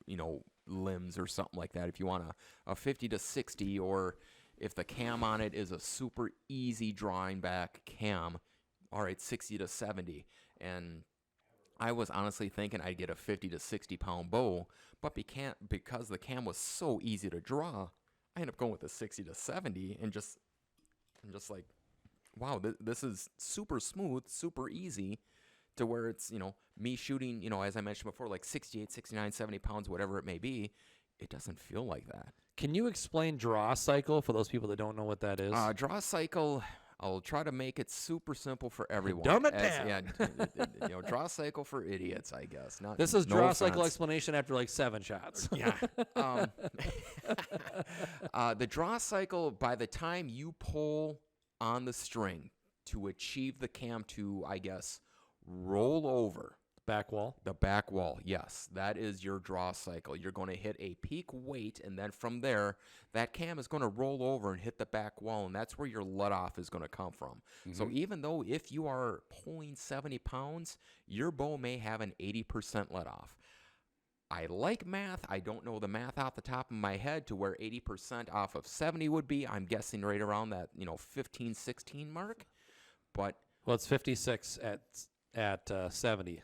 limbs or something like that. If you want a 50 to 60 or, If the cam on it is a super easy drawing back cam, all right, 60 to 70. And I was honestly thinking I'd get a 50 to 60 pound bow, but because the cam was so easy to draw, I ended up going with a 60 to 70 and I'm just like, wow, this is super smooth, super easy to where it's, me shooting, as I mentioned before, like 68, 69, 70 pounds, whatever it may be. It doesn't feel like that. Can you explain draw cycle for those people that don't know what that is? Draw cycle, I'll try to make it super simple for everyone. Dumb it down. Yeah, draw cycle for idiots, I guess. This is no draw offense. cycle explanation after like 7 shots. Yeah. The draw cycle, by the time you pull on the string to achieve the cam to, I guess, roll over. Back wall. The back wall, yes. That is your draw cycle. You're going to hit a peak weight, and then from there, that cam is going to roll over and hit the back wall, and that's where your let off is going to come from. So even though if you are pulling 70 pounds, your bow may have an 80% let off. I like math. I don't know the math off the top of my head to where 80% off of 70 would be. I'm guessing right around that, 15, 16 mark. But Well, it's 56 at 70.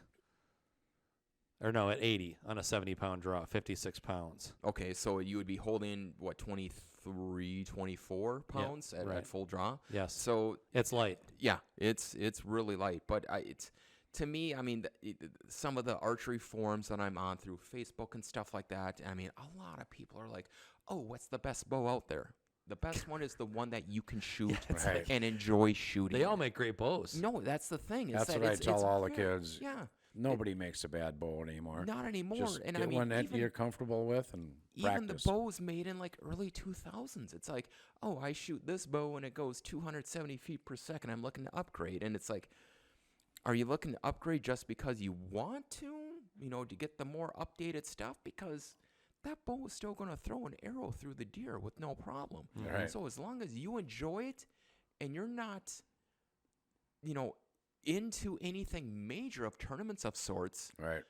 Or no, at 80 on a 70-pound draw, 56 pounds. okay, so you would be holding, 23, 24 pounds at full draw? Yes. So It's light. yeah, it's really light. But it's to me, I mean, some of the archery forums that I'm on through Facebook and stuff like that, I mean, a lot of people are like, oh, what's the best bow out there? The best one is the one that you can shoot Right. and enjoy shooting. They all make great bows. No, that's the thing. That's that what I it's tell all the yeah, kids. Yeah. Nobody makes a bad bow anymore. Not anymore. Just And get I mean, one that even, you're comfortable with and even practice. the bows made in like early 2000s. It's like, oh, I shoot this bow and it goes 270 feet per second. I'm looking to upgrade. And it's like, are you looking to upgrade just because you want to, to get the more updated stuff? Because that bow is still going to throw an arrow through the deer with no problem. Right. So as long as you enjoy it and you're not, into anything major of tournaments of sorts, Right.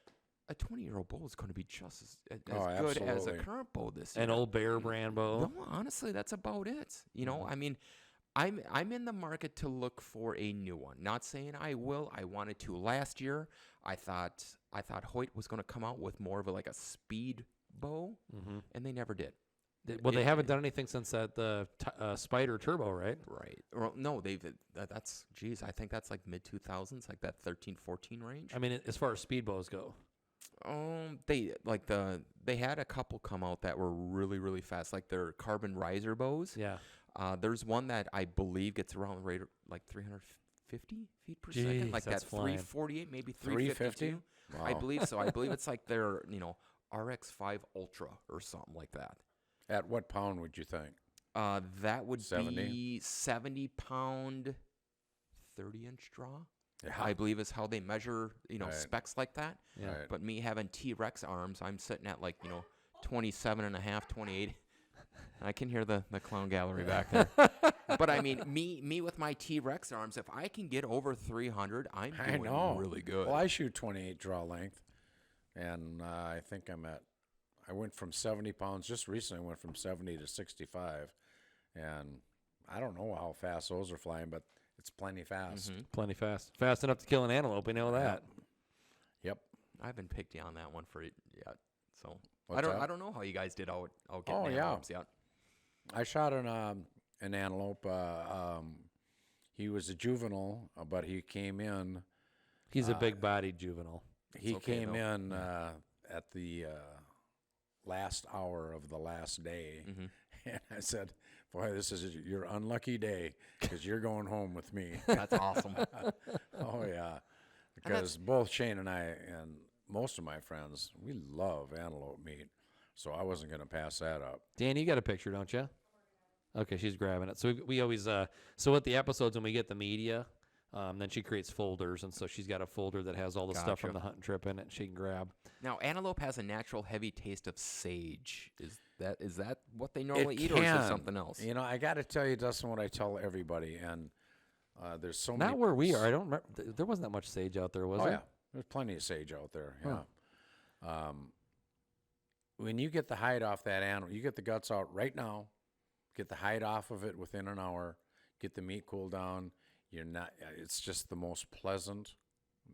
a 20-year-old bow is going to be just as Oh, good as a absolutely. current bow this year. An old Bear brand bow. No, honestly, that's about it. I mean, I'm in the market to look for a new one. Not saying I will. I wanted to last year. I thought Hoyt was going to come out with more of a speed bow, and they never did. Well, they haven't done anything since the Spider Turbo, right? Right. Well, no, that's, geez, I think that's like mid-2000s, like that 13, 14 range. I mean, as far as speed bows go. They had a couple come out that were really, really fast, like their carbon riser bows. Yeah. There's one that I believe gets around right like 350 feet per second, Jeez, like that's that flying. 348, maybe 350? 352. I believe so. I believe it's like their RX5 Ultra or something like that. At what pound would you think? That would 70? be 70 pound, 30-inch draw. Yeah. I believe is how they measure, Right. specs like that. Yeah. Right. But me having T-Rex arms, I'm sitting at 27 and a half, 28. I can hear the clown gallery back there. But I mean, me with my T-Rex arms, if I can get over 300, I'm I doing know. really good. Well, I shoot 28 draw length, and I think I went from 70 pounds just recently. I went from 70 to 65, and I don't know how fast those are flying, but it's plenty fast. Plenty fast. Fast enough to kill an antelope. We know that. Yep. I haven't picked you on that one for it yet. So What's that? I don't know how you guys did out getting Oh, yeah. antelopes yet. I shot an antelope. He was a juvenile, but he came in. He's a big-bodied juvenile. He okay, came though. in at the last hour of the last day, and I said, "Boy, this is your unlucky day because you're going home with me." That's awesome. Oh yeah, because both Shayne and I and most of my friends, we love antelope meat, so I wasn't going to pass that up. Dan, you got a picture, don't you? Okay, she's grabbing it. So we always so with the episodes when we get the media, then she creates folders, and so she's got a folder that has all the stuff from Gotcha. the hunting trip in it. She can grab. Now, antelope has a natural heavy taste of sage. Is that what they normally It eat, or is can. it something else? You know, I got to tell you, Dustin, what I tell everybody, and there's so many. Not where we are. I don't remember. There wasn't that much sage out there, was Oh there? yeah, there's plenty of sage out there. Yeah. Huh. When you get the hide off that animal, you get the guts out right now. get the hide off of it within an hour, get the meat cooled down. It's just the most pleasant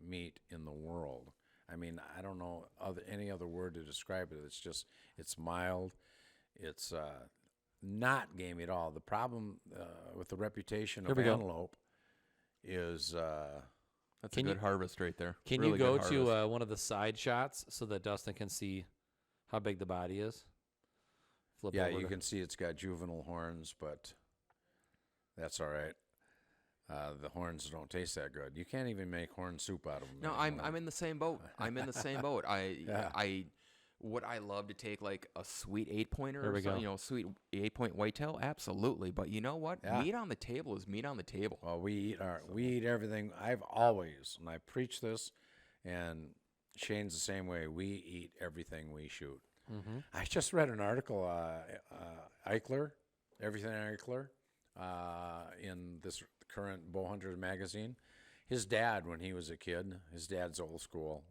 meat in the world. I mean, I don't know any other word to describe it. It's mild. It's not gamey at all. The problem with the reputation of antelope is That's a good harvest right there. Can Really you go good to harvest. one of the side shots so that Dustin can see how big the body is? Flip yeah, over you to- can see it's got juvenile horns, but that's all right. The horns don't taste that good. You can't even make horn soup out of them. No, I'm in the same boat. I'm in the same boat. Would I love to take like a sweet 8-pointer There or we something, go. sweet 8-point whitetail? Absolutely. But you know what? Yeah. Meat on the table is meat on the table. Well, we eat everything. I've always, and I preach this, and Shayne's the same way. We eat everything we shoot. Mhm. I just read an article, Eichler, Everything Eichler, in this current Bowhunter magazine. His dad, when he was a kid, his dad's old school.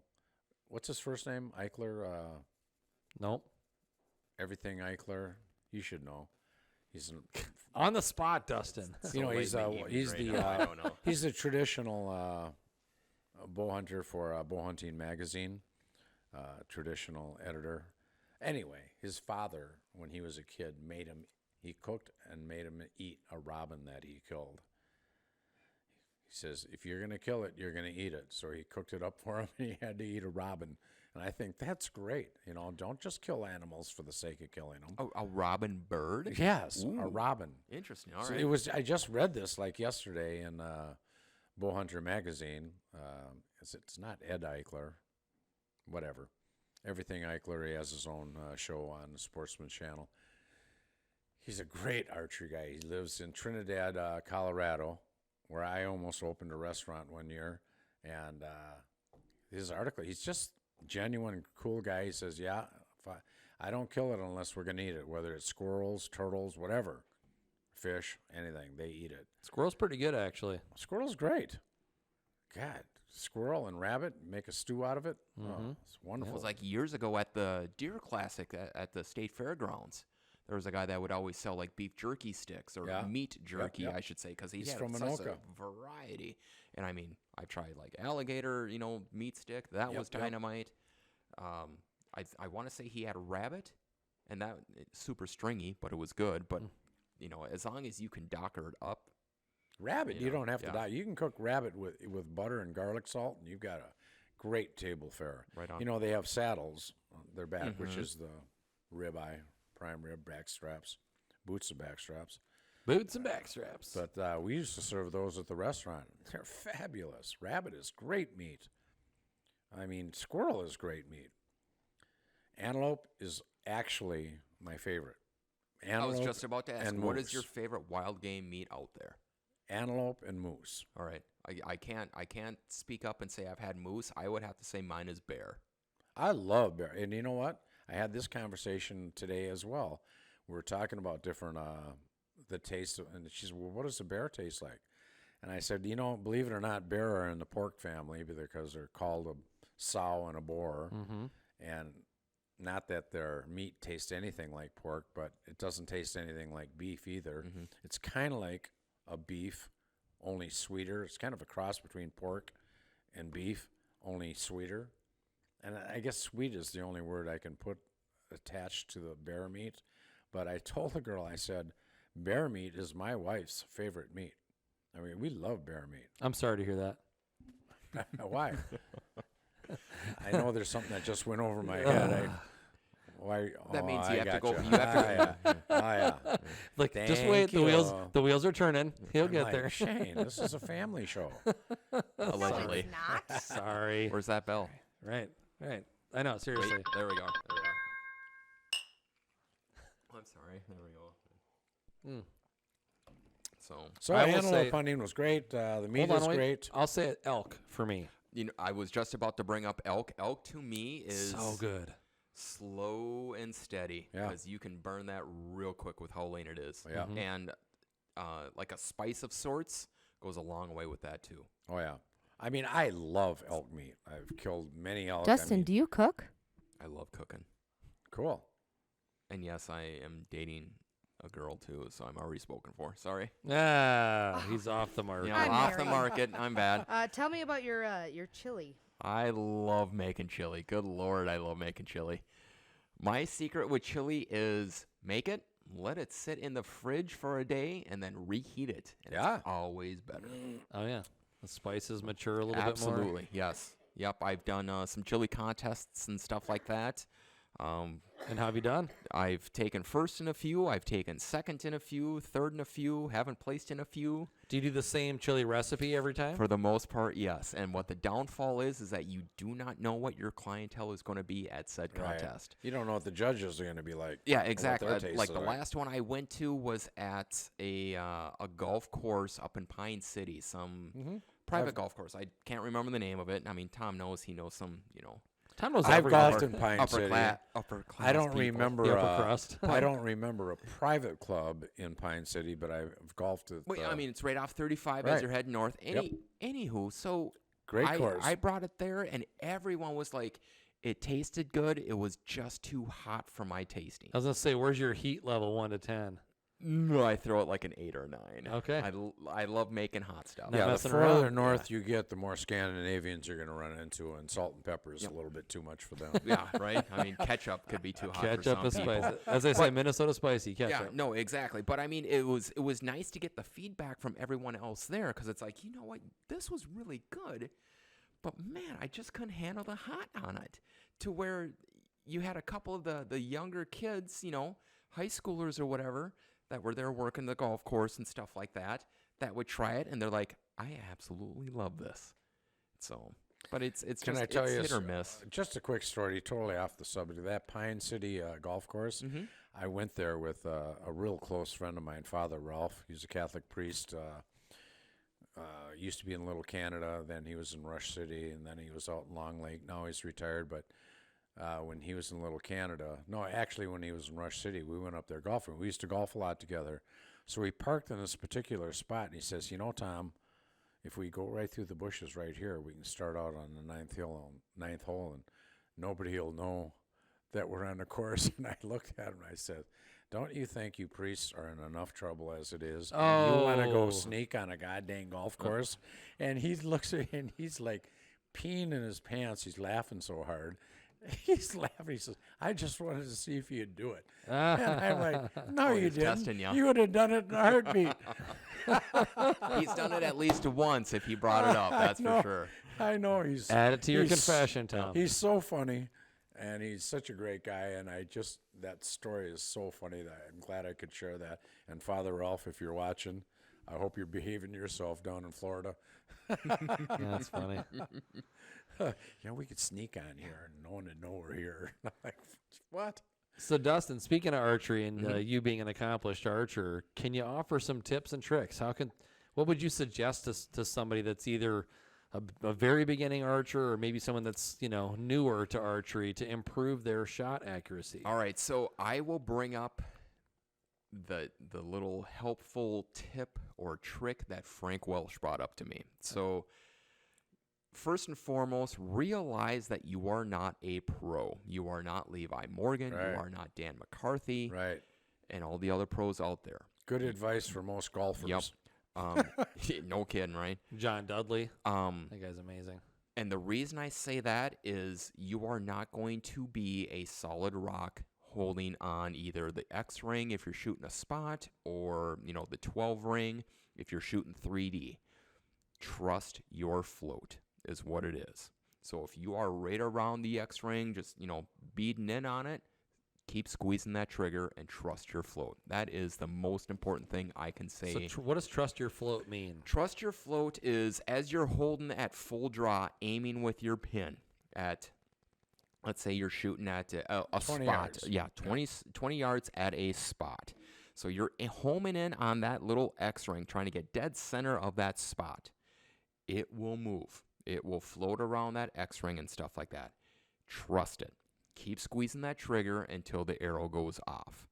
What's his first name? Eichler. Nope. Everything Eichler. You should know. He's On the spot, Dustin. you know, he's right the now, I don't know. he's the traditional bow hunter for Bow Hunting magazine, traditional editor. Anyway, his father, when he was a kid, he cooked and made him eat a robin that he killed. He says, if you're going to kill it, you're going to eat it. So he cooked it up for him, and he had to eat a robin. And I think that's great. Don't just kill animals for the sake of killing them. A robin bird? Yes, a Ooh. robin. Interesting. All So right. I just read this like yesterday in Bowhunter magazine. It's not Ed Eichler, whatever. Everything Eichler. He has his own show on the Sportsman Channel. He's a great archery guy. He lives in Trinidad, Colorado, where I almost opened a restaurant one year. And his article, he's just genuine, cool guy. He says, yeah, I don't kill it unless we're going to eat it, whether it's squirrels, turtles, whatever. Fish, anything, they eat it. Squirrel's pretty good, actually. Squirrel's great. God, squirrel and rabbit, make a stew out of it. Oh, it's It wonderful. was like years ago at the Deer Classic at the State Fairgrounds. There was a guy that would always sell like beef jerky sticks or Yeah. meat jerky, yep. I should say, because he He's had from such Anoka. a variety. And I mean, I tried like alligator, meat stick. That Yep, was yep. dynamite. I want to say he had a rabbit, and that super stringy, but it was good. But as long as you can docker it up, Rabbit, you don't have to yeah. die. You can cook rabbit with butter and garlic salt, and you've got a great table fare. Right on. They have saddles on their back, which is the ribeye, prime rib, backstraps, boots and backstraps. Boots and backstraps. But we used to serve those at the restaurant. They're fabulous. Rabbit is great meat. I mean, squirrel is great meat. Antelope is actually my favorite. I was Antelope just about to ask, and what is moose. your favorite wild game meat out there? Antelope and moose. All right, I can't speak up and say I've had moose. I would have to say mine is bear. I love bear. And you know what? I had this conversation today as well. We were talking about different, the taste of, and she said, well, what does a bear taste like? And I said, believe it or not, bear are in the pork family because they're called a sow and a boar. Mm-hmm. And not that their meat tastes anything like pork, but it doesn't taste anything like beef either. Mm-hmm. It's kind of like a beef, only sweeter. It's kind of a cross between pork and beef, only sweeter. And I guess sweet is the only word I can put attached to the bear meat. But I told the girl, I said, bear meat is my wife's favorite meat. I mean, we love bear meat. I'm sorry to hear that. Why? I know there's something that just went over my head. Why? That means I you have to go. gotcha. You have to. Yeah. Look, just Thank wait. you. The wheels are turning. He'll I'm get like, there. Shayne, this is a family show. Allegedly. It's not. Sorry. Where's that bell? Right. I know. Seriously. Wait, there we go. I'm sorry. There we go. Mm. So I will antelope say- hunting was great. The meat Hold on, is wait. great. I'll say it, elk for me. I was just about to bring up elk. Elk to me is So good. slow and steady Yeah. because you can burn that real quick with how lean it is. Yeah. Mhm. And like a spice of sorts goes a long way with that too. Oh yeah. I mean, I love elk meat. I've killed many elk. Dustin, do you cook? I love cooking. Cool. And yes, I am dating a girl too, so I'm already spoken for. Sorry. He's off the mark. Yeah, I'm I'm off the married. market. I'm bad. Tell me about your chili. I love making chili. Good Lord, I love making chili. My secret with chili is make it, let it sit in the fridge for a day, and then reheat it. And Yeah. It's always better. Oh, yeah. The spices mature a little bit more. Absolutely, yes. Yep, I've done some chili contests and stuff like that. And how have you done? I've taken first in a few. I've taken second in a few, third in a few, haven't placed in a few. Do you do the same chili recipe every time? For the most part, yes. And what the downfall is that you do not know what your clientele is going to be at said Right. contest. You don't know what the judges are going to be like. Yeah, or what exactly. their tastes Like the are. last one I went to was at a golf course up in Pine City, some private golf course. I can't remember the name of it. I mean, Tom knows. He knows some, Tom knows I've every golfed upper- in Pine upper City. class. Upper class I don't people. remember. The upper crust. I don't remember a private club in Pine City, but I've golfed at. Well, I mean, it's right off 35 Right. as you're heading north. Anywho, so Great course. I brought it there, and everyone was like, it tasted good. It was just too hot for my tasting. I was going to say, where's your heat level 1 to 10? No, I throw it like an 8 or 9. Okay. I love making hot stuff. Not yeah, the messing further around. north you get, the more Scandinavians you're going to run into, and salt and pepper is a little bit too much for them. Yeah, right? I mean, ketchup could be too hot for Ketchup some is people. spicy. As I say, Minnesota spicy ketchup. Yeah, no, exactly. But I mean, it was nice to get the feedback from everyone else there because it's like, you know what, this was really good, but man, I just couldn't handle the hot on it. To where you had a couple of the younger kids, high schoolers or whatever, that were there working the golf course and stuff like that, that would try it and they're like, I absolutely love this. So, but it's Can just I tell you hit or miss. just a quick story, totally off the subject. That Pine City golf course, I went there with a real close friend of mine, Father Ralph. He's a Catholic priest. Used to be in Little Canada, then he was in Rush City, and then he was out in Long Lake. Now he's retired, but when he was in Little Canada, no, actually when he was in Rush City, we went up there golfing. We used to golf a lot together. So we parked in this particular spot, and he says, Tom, if we go right through the bushes right here, we can start out on the ninth hole, and nobody will know that we're on the course. And I looked at him and I said, don't you think you priests are in enough trouble as it is? And you want to go sneak on a goddamn golf course? And he looks at me and he's like peeing in his pants. He's laughing so hard. He's laughing. He says, I just wanted to see if you'd do it. And I'm like, no, you he's didn't. testing ya. You would have done it in a heartbeat. He's done it at least once if he brought it up, that's for sure. I know. He's Add it to your he's- confession, Tom. He's so funny, and he's such a great guy. And that story is so funny that I'm glad I could share that. And Father Ralph, if you're watching, I hope you're behaving yourself down in Florida. That's funny. We could sneak on here and no one would know we're here. Like, what? So, Dustin, speaking of archery and you being an accomplished archer, can you offer some tips and tricks? What would you suggest to somebody that's either a very beginning archer or maybe someone that's newer to archery to improve their shot accuracy? All right, so I will bring up the little helpful tip or trick that Frank Welsh brought up to me. So first and foremost, realize that you are not a pro. You are not Levi Morgan. Right. You are not Dan McCarthy. Right. And all the other pros out there. Good advice for most golfers. Yep. No kidding, right? John Dudley. Um, That guy's amazing. And the reason I say that is you are not going to be a solid rock holding on either the X ring if you're shooting a spot or, the 12 ring if you're shooting 3D. Trust your float is what it is. So if you are right around the X ring, just, beading in on it, keep squeezing that trigger and trust your float. That is the most important thing I can say. So what does trust your float mean? Trust your float is as you're holding at full draw, aiming with your pin at, let's say you're shooting at a 20 spot. yards. Yeah, 20 yards at a spot. So you're homing in on that little X ring, trying to get dead center of that spot. It will move. It will float around that X ring and stuff like that. Trust it. Keep squeezing that trigger until the arrow goes off.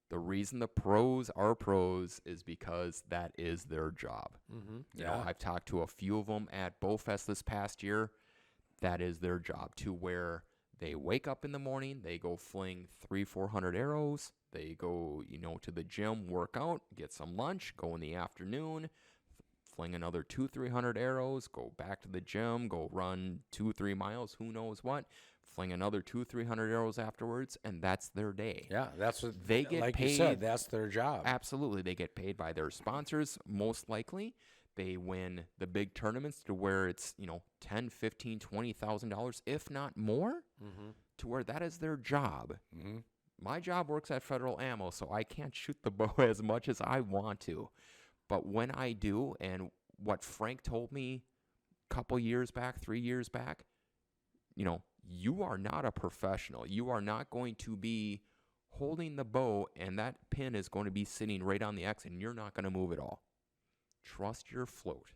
The reason the pros are pros is because that is their job. Mm-hmm. You know, I've talked to a few of them at Bowfest this past year. That is their job, to where they wake up in the morning, they go fling 300-400 arrows, They go, to the gym, work out, get some lunch, go in the afternoon, fling another 200-300 arrows, go back to the gym, go run 2-3 miles, who knows what, fling another 200-300 arrows afterwards, and that's their day. Yeah, that's what They get like paid. you said, that's their job. Absolutely. They get paid by their sponsors, most likely. They win the big tournaments to where it's, $10, $15, $20,000, if not more, to where that is their job. Mm-hmm. My job works at Federal Ammo, so I can't shoot the bow as much as I want to. But when I do, and what Frank told me a couple years back, 3 years back, you are not a professional. You are not going to be holding the bow, and that pin is going to be sitting right on the X, and you're not going to move at all. Trust your float.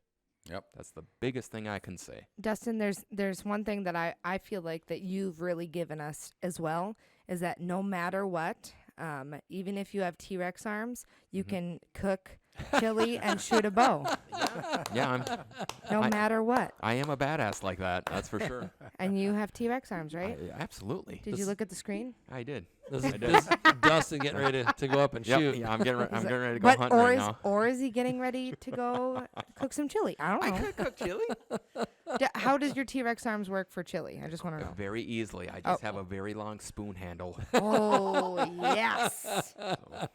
Yep. That's the biggest thing I can say. Dustin, there's one thing that I feel like that you've really given us as well, is that no matter what, even if you have T-Rex arms, you can cook chili and shoot a bow. Yeah, No matter what. I am a badass like that. That's for sure. And you have T-Rex arms, right? Absolutely. Did you look at the screen? I did. This is Dustin getting ready to go up and Yep. shoot. Yeah, I'm getting ready to go hunting right now. Or is he getting ready to go cook some chili? I don't know. I could cook chili. How does your T-Rex arms work for chili? I just want to know. Very easily. I just have a very long spoon handle. Oh, yes. So,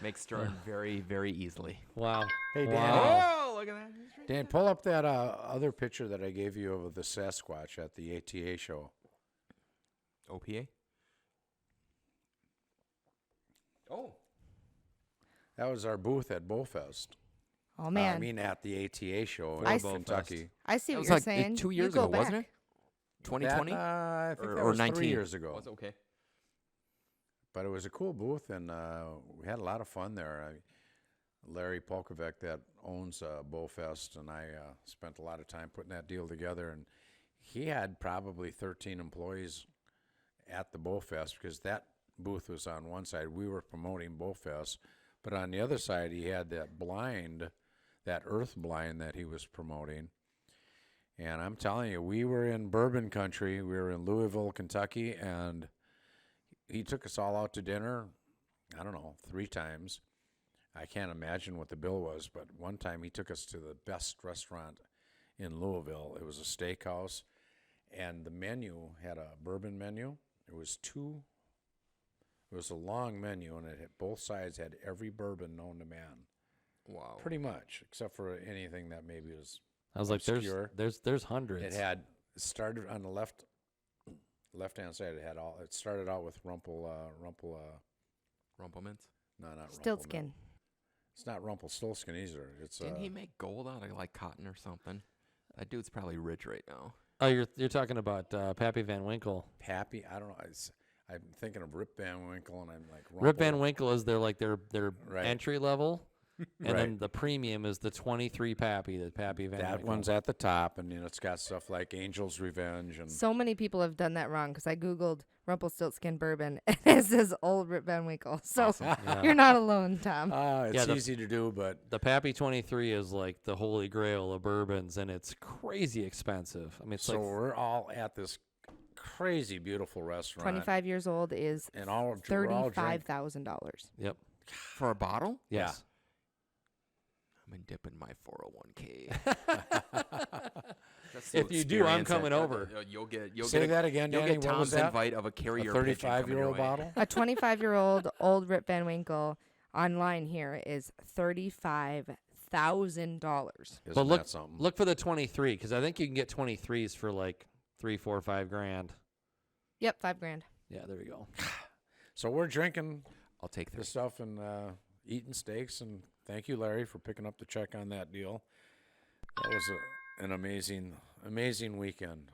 makes stirring very, very easily. Wow. Hey, Dan. Wow. Oh, look at that. Dan, pull up that other picture that I gave you of the Sasquatch at the ATA show. OPA? Oh. That was our booth at Bowfest. Oh, man. I mean, at the ATA show I in s- Kentucky. I see That what was you're like saying. 2 You years go ago, wasn't back. it? 2020? I think that or was 19 3 years ago. Was it okay? But it was a cool booth, and we had a lot of fun there. Larry Polkovic, that owns Bowfest, and I spent a lot of time putting that deal together. And he had probably 13 employees at the Bowfest because that booth was on one side. We were promoting Bowfest. But on the other side, he had that blind, that earth blind that he was promoting. And I'm telling you, we were in bourbon country. We were in Louisville, Kentucky, and he took us all out to dinner, I don't know, 3 times. I can't imagine what the bill was, but one time he took us to the best restaurant in Louisville. It was a steakhouse, and the menu had a bourbon menu. It was a long menu, and it had, both sides had every bourbon known to man. Wow. Pretty much, except for anything that maybe was I was like, obscure. there's hundreds. It started on the left-hand side. It started out with Rumpelmints. No, not Stiltskin. It's not Rumpelstiltskin either. It's Didn't he make gold out of like cotton or something? That dude's probably rich right now. Oh, you're talking about Pappy Van Winkle. Pappy. I don't know. I'm thinking of Rip Van Winkle, and I'm like Rip Van Winkle is their Right. entry level, and Right. then the premium is the 23 Pappy, the Pappy Van That Winkle. one's at the top, and it's got stuff like Angel's Revenge and So many people have done that wrong because I Googled Rumpelstiltskin bourbon and it says old Rip Van Winkle. So Yeah. you're not alone, Tom. it's Yeah, the- easy to do, but The Pappy 23 is like the holy grail of bourbons, and it's crazy expensive. I mean, it's so like we're all at this crazy, beautiful restaurant. 25 years old is and all we're all drink- $35,000. yep, For a bottle? Yeah. yes. I'm in dipping my 401k. If you do, I'm coming over. You'll get Say a, that again, You'll Danny. get What was Tom's that? invite of a carrier A pigeon coming your 35-year-old way. bottle? A 25-year-old old Rip Van Winkle online here is $35,000. But Isn't look, that something? look for the 23 because I think you can get 23s for like $3, $4, $5 grand. Yep, $5,000. Yeah, there we go. So we're drinking I'll take this this. stuff and eating steaks, and thank you, Larry, for picking up the check on that deal. That was an amazing weekend.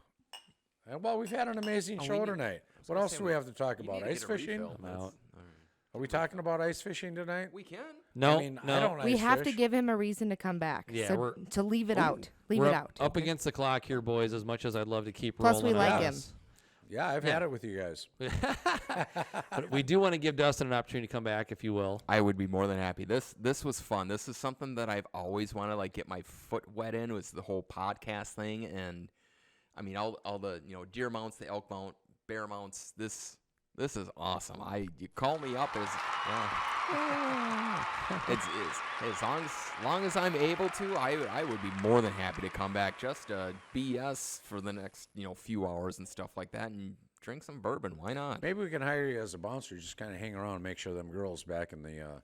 And, well, we've had an amazing Oh, we show need- tonight. was What gonna else say, do we have to talk You about? need to Ice get a fishing? refill. I'm That's- out. Are we talking about ice fishing tonight? We can. No, I mean, no. I don't We ice have to fish. give him a reason to come back. Yeah, so we're- to leave it out. Leave We're it up, out. up against the clock here, boys. As much as I'd love to keep Plus, rolling, we like on him. this. Yeah, I've Yeah. had it with you guys. But we do want to give Dustin an opportunity to come back, if you will. I would be more than happy. This was fun. This is something that I've always wanted to like get my foot wet in, was the whole podcast thing. And I mean all the deer mounts, the elk mount, bear mounts, this This is awesome. You call me up as as long as I'm able to, I would be more than happy to come back just to BS for the next few hours and stuff like that and drink some bourbon. Why not? Maybe we can hire you as a bouncer. Just kind of hang around and make sure them girls back in the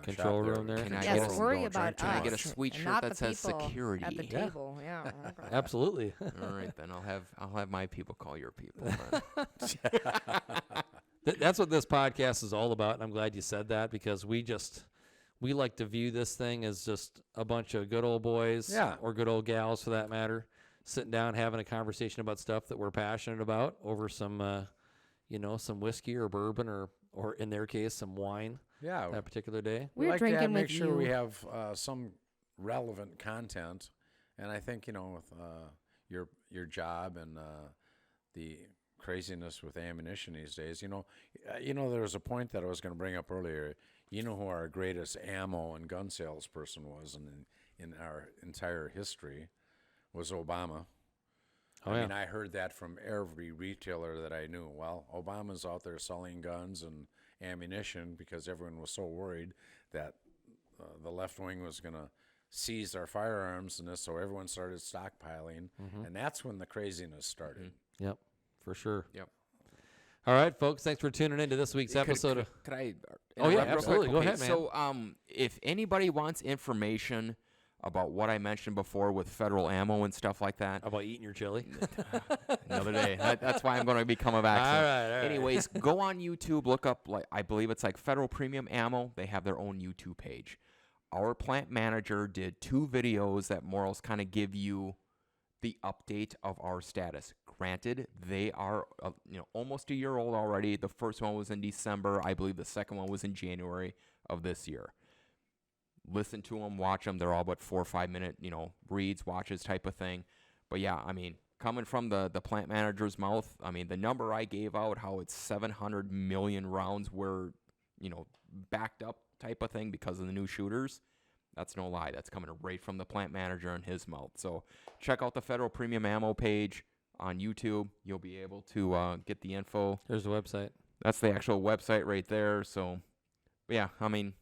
control shop room there. Can I Yes, get a- worry don't about drink too Can I us get a much. sweet and shirt not that the says people security? at the Yeah. table. Yeah. Absolutely. All right, then I'll have my people call your people. That's what this podcast is all about, and I'm glad you said that because we like to view this thing as just a bunch of good old boys or good old gals for that matter, sitting down having a conversation about stuff that we're passionate about over some some whiskey or bourbon or in their case some wine that particular day. We're like drinking to make with sure you. we have some relevant content, and I think with your job and the craziness with ammunition these days, there was a point that I was going to bring up earlier. You know who our greatest ammo and gun salesperson was in our entire history was Obama. Oh, I mean, I heard that from every retailer that I knew. Well, Obama's out there selling guns and ammunition because everyone was so worried that the left wing was going to seize our firearms and this, so everyone started stockpiling, and that's when the craziness started. Yep, for sure. Yep. All right, folks, thanks for tuning into this week's episode of Could I? Oh, yeah, interrupt real absolutely. quick? Go Okay, ahead, man. So, if anybody wants information about what I mentioned before with federal ammo and stuff like that, about eating your chili. another day. That's why I'm going to be coming back. All soon. right, all right. Anyways, go on YouTube, look up I believe it's like Federal Premium Ammo. They have their own YouTube page. Our plant manager did 2 videos that more or less kind of give you the update of our status. Granted, they are almost a year old already. The first one was in December. I believe the second one was in January of this year. Listen to them, watch them. They're all but 4 or 5 minute, reads, watches type of thing. But yeah, I mean, coming from the plant manager's mouth, I mean, the number I gave out, how it's 700 million rounds were, backed up type of thing because of the new shooters. That's no lie. That's coming right from the plant manager in his mouth. So check out the Federal Premium Ammo page on YouTube. You'll be able to get the info. There's the website. That's the actual website right there. So, yeah, I mean,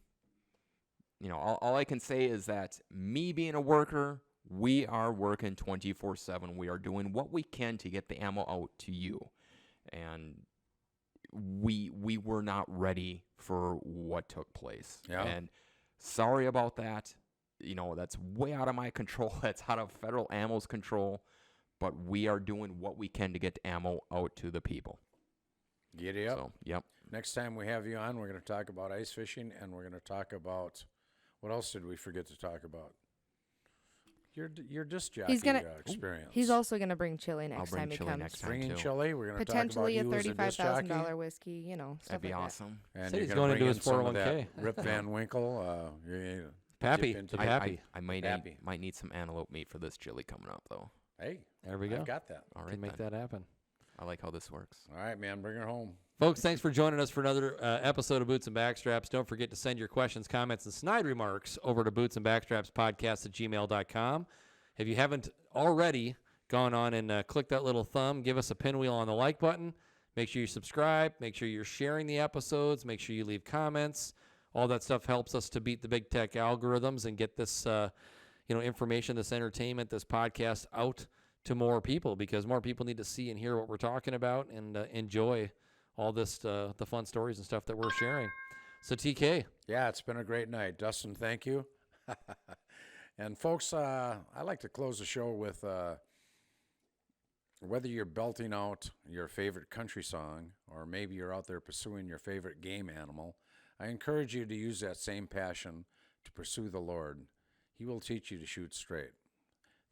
all I can say is that me being a worker, we are working 24/7. We are doing what we can to get the ammo out to you. And we were not ready for what took place. Yeah. And sorry about that. That's way out of my control. That's out of Federal Ammo's control. But we are doing what we can to get ammo out to the people. Giddy up. So, yep. Next time we have you on, we're going to talk about ice fishing, and we're going to talk about what else did we forget to talk about? Your disc jockey experience. He's also gonna bring chili I'll next bring time he chili comes. next time Bringing too. chili. We're going to talk about Potentially a you as a disc $35,000 jockey. whiskey, stuff That'd be like awesome. And Said you're he's gonna going into bring his in some of that 401k. Rip Van Winkle. You're Pappy, dip into the it. Pappy. I might Pappy. might need some antelope meat for this chili coming up though. Hey, There we go. I've got that. All right, Can make then. that happen. I like how this works. All right, man, bring her home. Folks, thanks for joining us for another episode of Boots and Backstraps. Don't forget to send your questions, comments, and snide remarks over to bootsandbackstrapspodcast@gmail.com. If you haven't already gone on and click that little thumb, give us a pinwheel on the like button. Make sure you subscribe. Make sure you're sharing the episodes. Make sure you leave comments. All that stuff helps us to beat the big tech algorithms and get this information, this entertainment, this podcast out to more people, because more people need to see and hear what we're talking about and enjoy all this the fun stories and stuff that we're sharing. So TK, Yeah, it's been a great night. Dustin, thank you. And folks, I like to close the show with whether you're belting out your favorite country song or maybe you're out there pursuing your favorite game animal, I encourage you to use that same passion to pursue the Lord. He will teach you to shoot straight.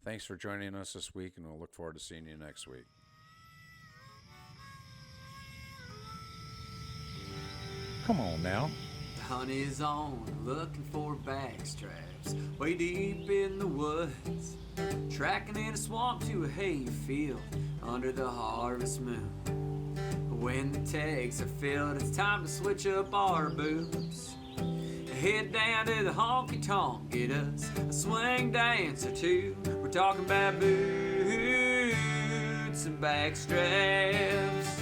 Thanks for joining us this week, and we'll look forward to seeing you next week. Come on now. The hunt is on, looking for backstraps, way deep in the woods, tracking in a swamp to a hay field under the harvest moon. When the tags are filled, it's time to switch up our boots. Head down to the honky tonk, get us a swing dance or two. We're talking about boots and backstraps.